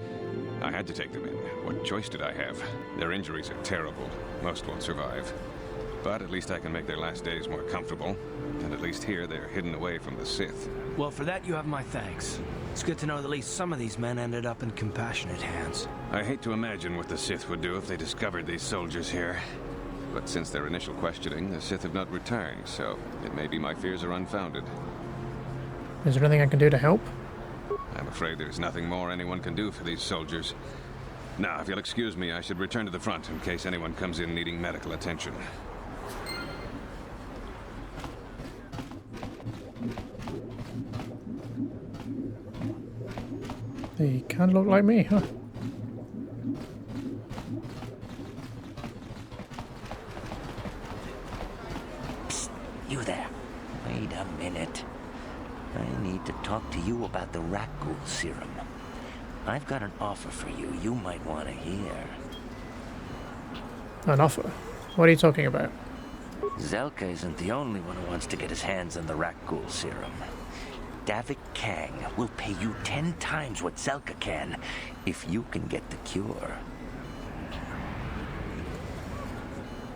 I had to take them in. What choice did I have? Their injuries are terrible. Most won't survive. But at least I can make their last days more comfortable. And at least here they're hidden away from the Sith. Well, for that you have my thanks. It's good to know that at least some of these men ended up in compassionate hands. I hate to imagine what the Sith would do if they discovered these soldiers here. But since their initial questioning, the Sith have not returned, so it may be my fears are unfounded. Is there anything I can do to help? I'm afraid there's nothing more anyone can do for these soldiers. Now, if you'll excuse me, I should return to the front in case anyone comes in needing medical attention. They kind of look like me, huh? You there. Wait a minute. I need to talk to you about the Rakghoul serum. I've got an offer for you might want to hear. An offer? What are you talking about? Zelka isn't the only one who wants to get his hands on the Rakghoul serum. Davik Kang will pay you 10 times what Zelka can if you can get the cure.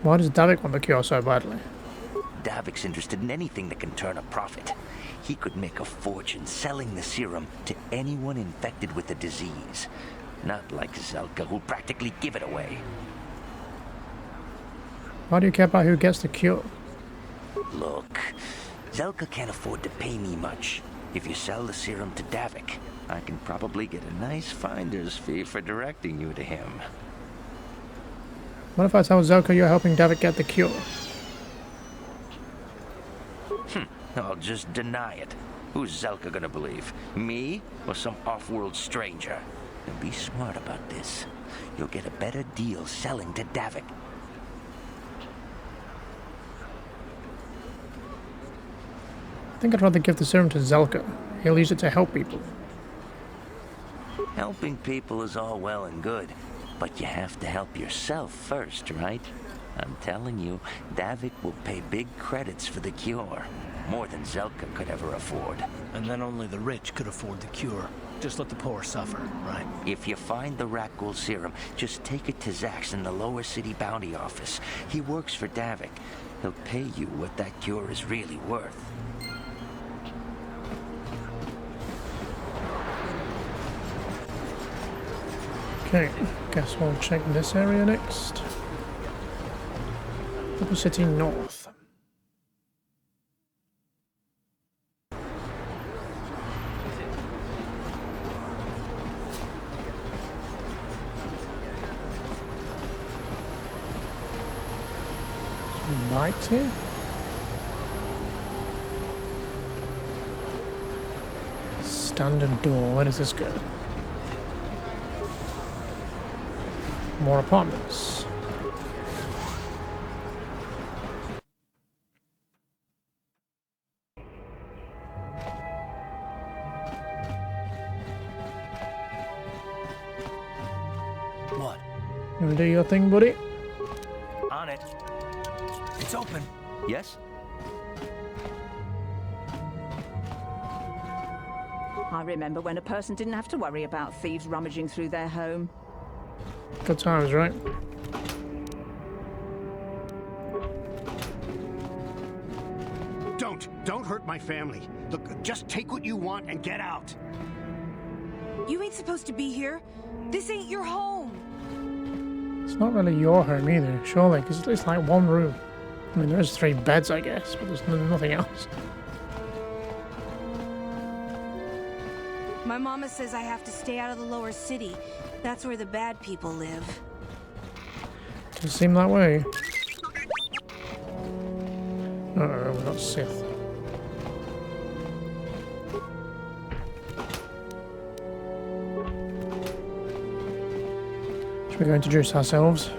Why does Davik want the cure so badly? Davik's interested in anything that can turn a profit. He could make a fortune selling the serum to anyone infected with the disease. Not like Zelka, who'll practically give it away. Why do you care about who gets the cure? Look, Zelka can't afford to pay me much. If you sell the serum to Davik, I can probably get a nice finder's fee for directing you to him. What if I tell Zelka you're helping Davik get the cure? I'll just deny it. Who's Zelka gonna believe? Me or some off-world stranger? And be smart about this. You'll get a better deal selling to Davik. I think I'd rather give the serum to Zelka. He'll use it to help people. Helping people is all well and good, but you have to help yourself first, right? I'm telling you, Davik will pay big credits for the cure. More than Zelka could ever afford. And then only the rich could afford the cure. Just let the poor suffer, right? If you find the Rakghoul serum, just take it to Zax in the lower city bounty office. He works for Davik. He'll pay you what that cure is really worth. Okay, guess we'll check this area next. Double City North. Some lights here. Standard door, where does this go? More apartments. What? You wanna do your thing, buddy? On it. It's open. Yes? I remember when a person didn't have to worry about thieves rummaging through their home. Good times, right? Don't hurt my family. Look, just take what you want and get out. You ain't supposed to be here. This ain't your home. It's not really your home either, surely, because it's like one room. I mean, there's 3 beds, I guess, but there's nothing else. My mama says I have to stay out of the lower city. That's where the bad people live. Doesn't seem that way. Uh-oh, we've got Sith. Should we go introduce ourselves?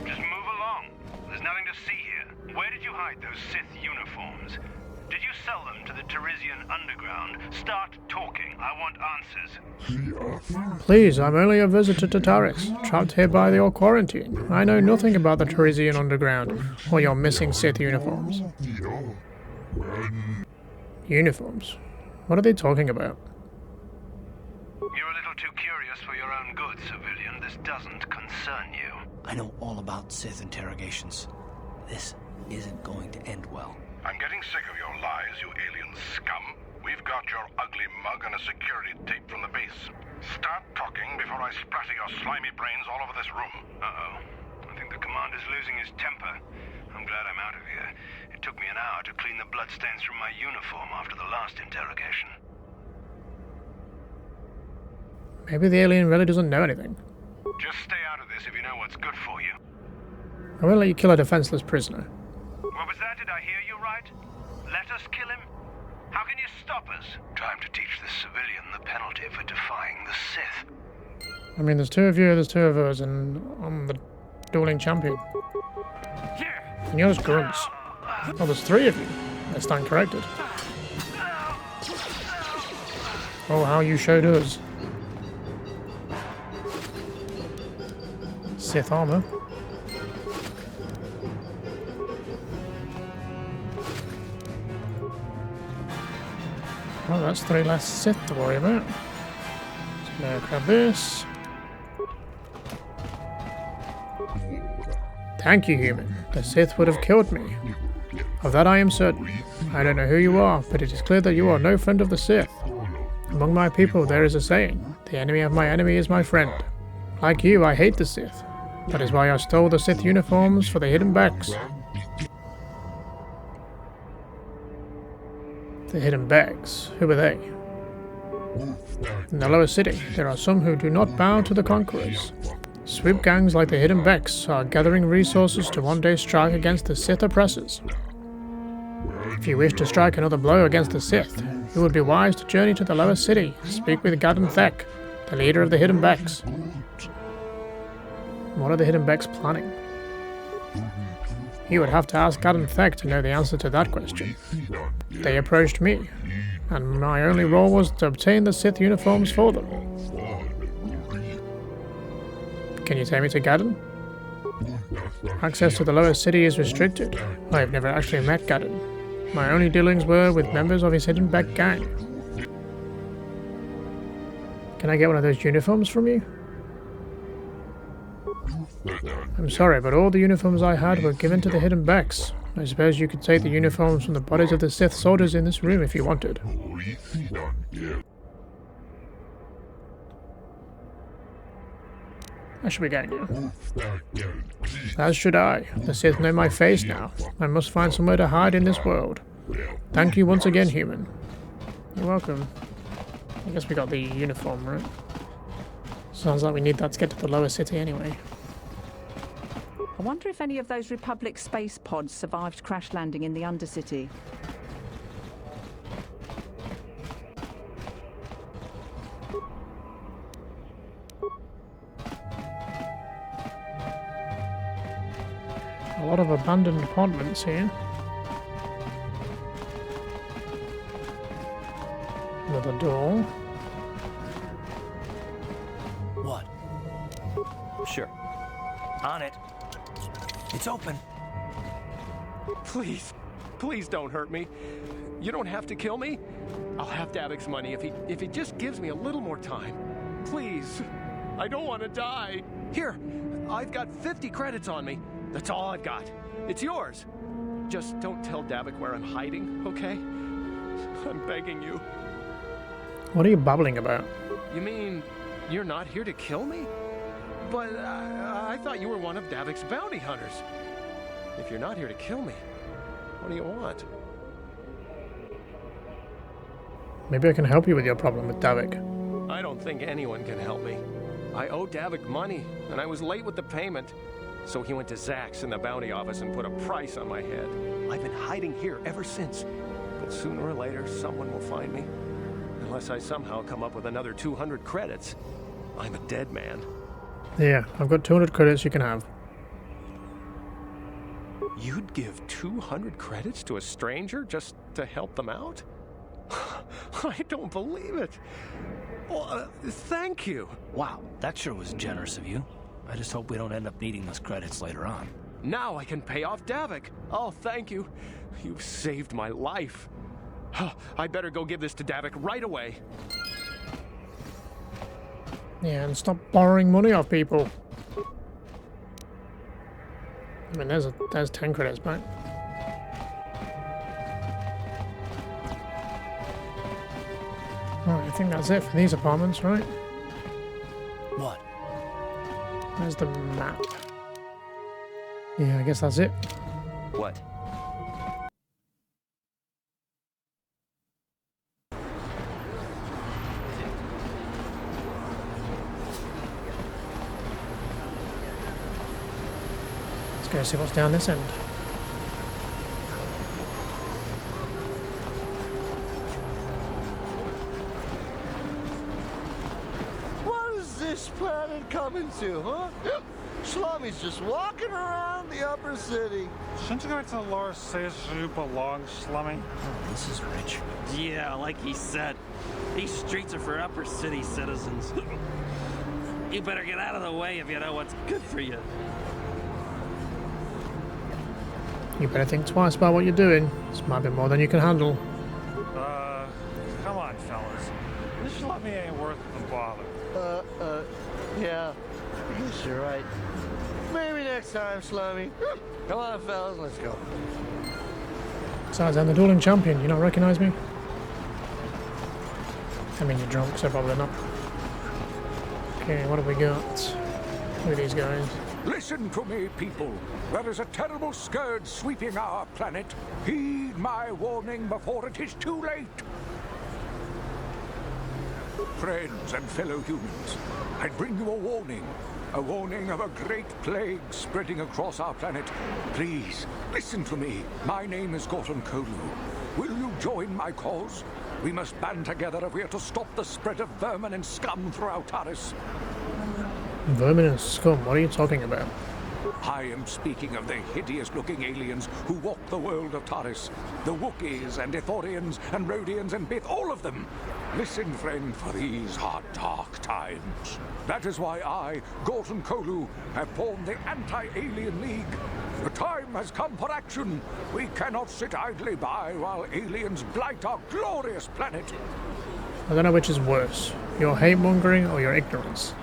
Just move along. There's nothing to see here. Where did you hide those Sith uniforms? Did you sell them to the Tarisian underground? Start talking. I want answers. Please, I'm only a visitor to Taris, trapped here by your quarantine. I know nothing about the Tarisian underground, or your missing Sith uniforms. Uniforms? What are they talking about? You're a little too curious for your own good, civilian. This doesn't concern you. I know all about Sith interrogations. This isn't going to end well. I'm getting sick of your lies, you alien scum. We've got your ugly mug and a security tape from the base. Start talking before I splatter your slimy brains all over this room. Uh-oh. I think the commander's losing his temper. I'm glad I'm out of here. It took me an hour to clean the bloodstains from my uniform after the last interrogation. Maybe the alien really doesn't know anything. Just stay out of this if you know what's good for you. I won't let you kill a defenseless prisoner. What was that? Did I hear you right? Let us kill him? How can you stop us? Time to teach this civilian the penalty for defying the Sith. I mean, there's 2 of you, there's 2 of us, and I'm the dueling champion. And yours grunts. Oh, there's 3 of you. I stand corrected. Oh, how you showed us. Sith armor. Oh, that's 3 less Sith to worry about. So now grab this. Thank you, human. The Sith would have killed me. Of that I am certain. I don't know who you are, but it is clear that you are no friend of the Sith. Among my people there is a saying, the enemy of my enemy is my friend. Like you, I hate the Sith. That is why I stole the Sith uniforms for the hidden backs. The hidden backs? Who are they? In the lower city, there are some who do not bow to the conquerors. Swoop gangs like the hidden backs are gathering resources to one day strike against the Sith oppressors. If you wish to strike another blow against the Sith, it would be wise to journey to the lower city and speak with Gadon Thek, the leader of the hidden backs. What are the hidden backs planning? You would have to ask Gadon Thek to know the answer to that question. They approached me, and my only role was to obtain the Sith uniforms for them. Can you take me to Gadon? Access to the lower city is restricted. I have never actually met Gadon. My only dealings were with members of his hidden back gang. Can I get one of those uniforms from you? I'm sorry, but all the uniforms I had were given to the hidden backs. I suppose you could take the uniforms from the bodies of the Sith soldiers in this room if you wanted. I should be going now. As should I. The Sith know my face now. I must find somewhere to hide in this world. Thank you once again, human. You're welcome. I guess we got the uniform, right? Sounds like we need that to get to the lower city anyway. I wonder if any of those Republic space pods survived crash landing in the Undercity. A lot of abandoned apartments here. Another door. What? Sure. On it. It's open. Please, please don't hurt me. You don't have to kill me. I'll have Davik's money if he just gives me a little more time. Please. I don't want to die. Here, I've got 50 credits on me. That's all I've got. It's yours. Just don't tell Davik where I'm hiding, okay? I'm begging you. What are you babbling about? You mean you're not here to kill me? But I thought you were one of Davik's bounty hunters. If you're not here to kill me, what do you want? Maybe I can help you with your problem with Davik. I don't think anyone can help me. I owe Davik money, and I was late with the payment. So he went to Zack's in the bounty office and put a price on my head. I've been hiding here ever since. But sooner or later, someone will find me. Unless I somehow come up with another 200 credits. I'm a dead man. Yeah, I've got 200 credits you can have. You'd give 200 credits to a stranger just to help them out? I don't believe it. Well, thank you. Wow, that sure was generous of you. I just hope we don't end up needing those credits later on. Now I can pay off Davik. Oh, thank you. You've saved my life. I better go give this to Davik right away. Yeah, and stop borrowing money off people. I mean, there's 10 credits back. Alright, I think that's it for these apartments, right? What? There's the map. Yeah, I guess that's it. What? Let's go see what's down this end. What is this planet coming to, huh? Slummy's just walking around the upper city. Shouldn't you go to the lower cities where you belong, Slummy? Oh, this is rich. Yeah, like he said. These streets are for upper city citizens. You better get out of the way if you know what's good for you. You better think twice about what you're doing. This might be more than you can handle. Come on, fellas. This Slummy ain't worth the bother. Yeah. I guess you're right. Maybe next time, Slummy. Come on, fellas, let's go. Besides, I'm the dueling champion. You not recognize me? I mean, you're drunk, so probably not. Okay, what have we got? Look at these guys. Listen to me, people. There is a terrible scourge sweeping our planet. Heed my warning before it is too late. Friends and fellow humans, I bring you a warning. A warning of a great plague spreading across our planet. Please, listen to me. My name is Gorton Kolu. Will you join my cause? We must band together if we are to stop the spread of vermin and scum throughout Taris. Vermin and scum? What are you talking about? I am speaking of the hideous-looking aliens who walk the world of Taris. The Wookiees and Ithorians and Rhodians and Bith, all of them. Listen, friend, for these are dark times. That is why I, Gorton Kolu, have formed the Anti-Alien League. The time has come for action. We cannot sit idly by while aliens blight our glorious planet. I don't know which is worse, your hate-mongering or your ignorance.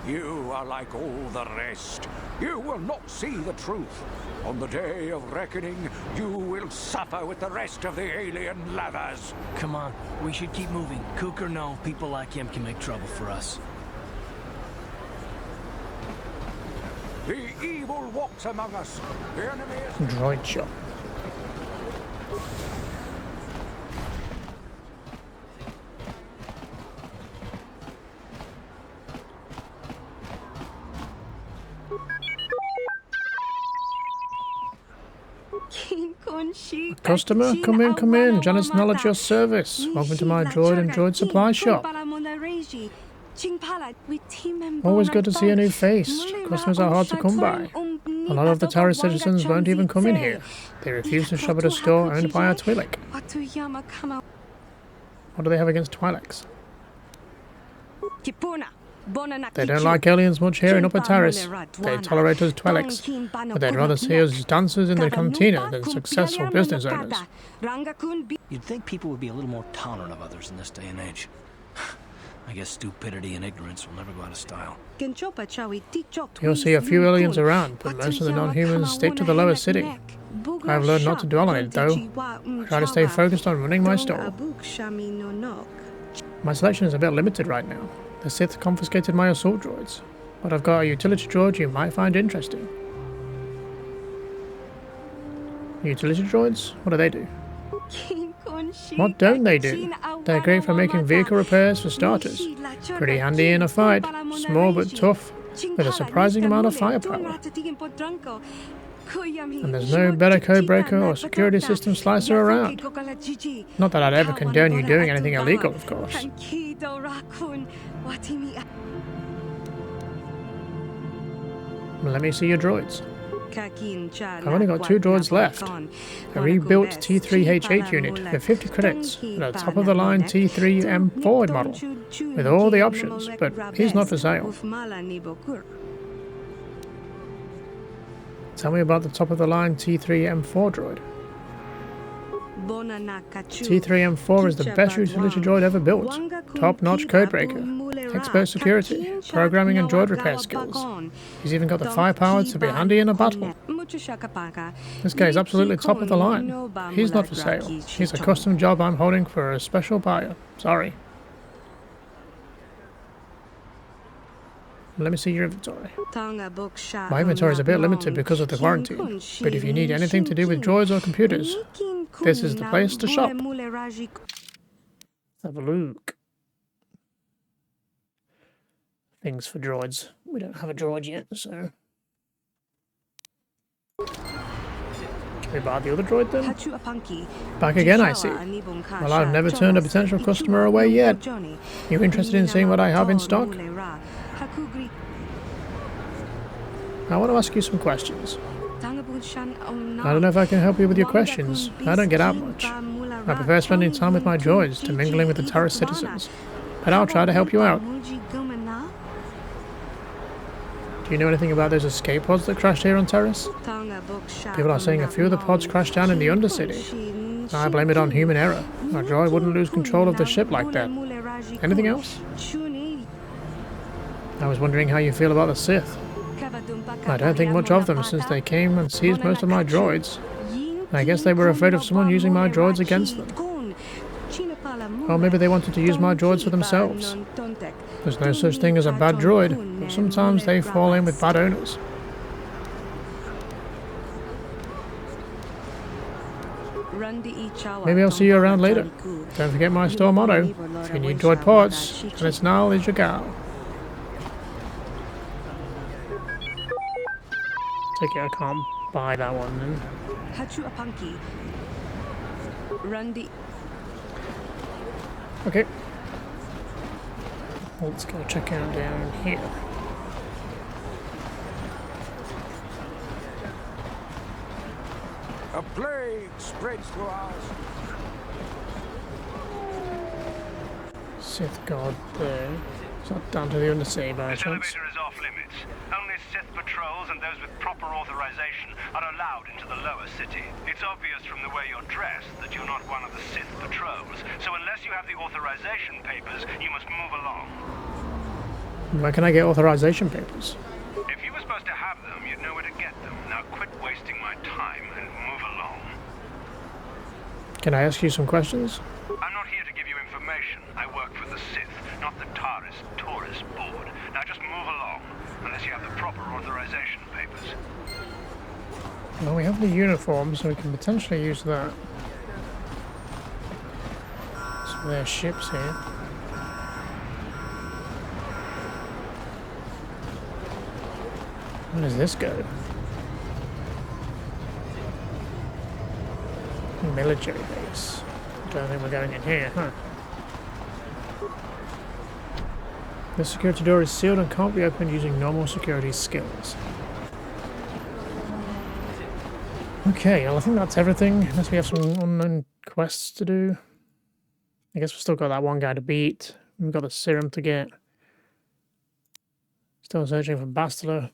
You are like all the rest. You will not see the truth. On the day of reckoning, you will suffer with the rest of the alien lathers. Come on, we should keep moving. Kook or no, people like him can make trouble for us. The evil walks among us. The enemy is... Droid shot. Customer, come in. Janice acknowledge your service. Welcome to my droid and droid supply shop. Always good to see a new face. Customers are hard to come by. A lot of the Taris citizens won't even come in here. They refuse to shop at a store owned by a Twi'lek. What do they have against Twi'leks? They don't like aliens much here in Upper Taris. They tolerate us Twi'leks, but they'd rather see us as dancers in the cantina than successful business owners. You'd think people would be a little more tolerant of others in this day and age. I guess stupidity and ignorance will never go out of style. You'll see a few aliens around, but most of the non-humans stick to the lower city. I've learned not to dwell on it, though. I try to stay focused on running my store. My selection is a bit limited right now. The Sith confiscated my assault droids, but I've got a utility droid you might find interesting. Utility droids? What do they do? What don't they do? They're great for making vehicle repairs for starters. Pretty handy in a fight, small but tough, with a surprising amount of firepower. And there's no better code breaker or security system slicer around. Not that I'd ever condone you doing anything illegal, of course. Let me see your droids. I've only got 2 droids left. A rebuilt T3H8 unit with 50 credits and a top-of-the-line T3M4 model with all the options, but he's not for sale. Tell me about the top-of-the-line T3M4 droid. T3M4 is the best utility droid ever built. Top-notch codebreaker, expert security, programming and droid repair skills. He's even got the firepower to be handy in a battle. This guy is absolutely top of the line. He's not for sale. He's a custom job I'm holding for a special buyer. Sorry. Let me see your inventory. My inventory is a bit limited because of the quarantine, but if you need anything to do with droids or computers, this is the place to shop. Let's have a look. Things for droids. We don't have a droid yet, so... Can we buy the other droid then? Back again, I see. Well, I've never turned a potential customer away yet. You interested in seeing what I have in stock? I want to ask you some questions. I don't I know if I can help you with your questions. I don't get out much. I prefer spending time with my droids to mingling with the Taris citizens. But I'll try to help you out. Do you know anything about those escape pods that crashed here on Taris? People are saying a few of the pods crashed down in the Undercity. I blame it on human error. My droid wouldn't lose control of the ship like that. Anything else? I was wondering how you feel about the Sith. I don't think much of them since they came and seized most of my droids. I guess they were afraid of someone using my droids against them. Or maybe they wanted to use my droids for themselves. There's no such thing as a bad droid, but sometimes they fall in with bad owners. Maybe I'll see you around later. Don't forget my store motto. If you need droid parts, then it's now is your gal. Take it, I can't buy that one then. Okay. Let's go check out down here. A plague spreads through ours. Sith God there. It's not down to the Undersea by This chance. elevator is off limits. Only Sith patrols and those with proper authorization are allowed into the lower city. It's obvious from the way you're dressed that you're not one of the Sith patrols, so unless you have the authorization papers, you must move along. Where can I get authorization papers? If you were supposed to have them, you'd know where to get them. Now quit wasting my time and move along. Can I ask you some questions? I'm not here to give you information. I work for the Sith, not the Taris Tourist Board. Now just move along, unless you have the proper authorization papers. Well, we have the uniform, so we can potentially use that. So there are ships here. Where does this go? Military base. Don't think we're going in here, huh? The security door is sealed and can't be opened using normal security skills. Okay, well I think that's everything, unless we have some unknown quests to do. I guess we've still got that one guy to beat. We've got the serum to get. Still searching for Bastila.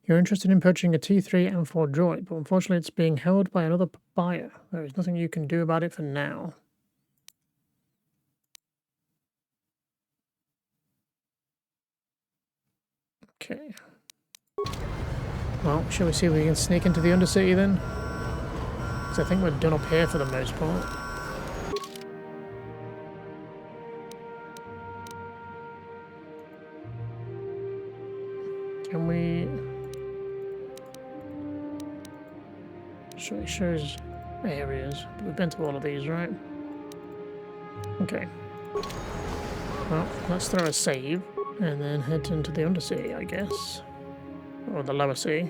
You're interested in purchasing a T3 M4 droid, but unfortunately it's being held by another buyer. There is nothing you can do about it for now. Okay. Well, shall we see if we can sneak into the Undercity then? Because I think we're done up here for the most part. Can we... So it shows areas. We've been to all of these, right? Okay. Well, let's throw a save and then head into the Undersea, I guess. Or the lower sea.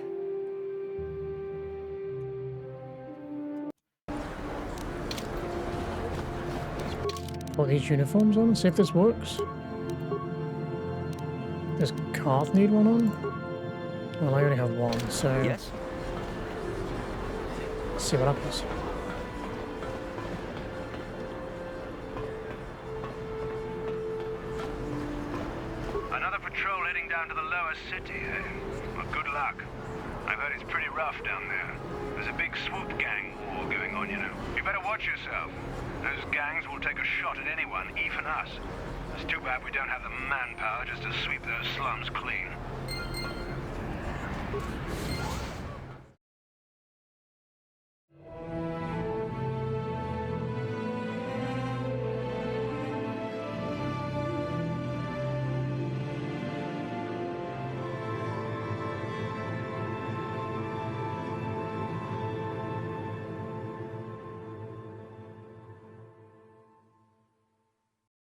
Put these uniforms on and see if this works. Does Karth need one on? Well, I only have one, so... Yes. Let's see what happens. Another patrol heading down to the lower city, eh? Well, good luck. I've heard it's pretty rough down there. There's a big swoop gang war going on, you know. You better watch yourself. Those gangs will take a shot at anyone, even us. It's too bad we don't have the manpower just to sweep those slums clean.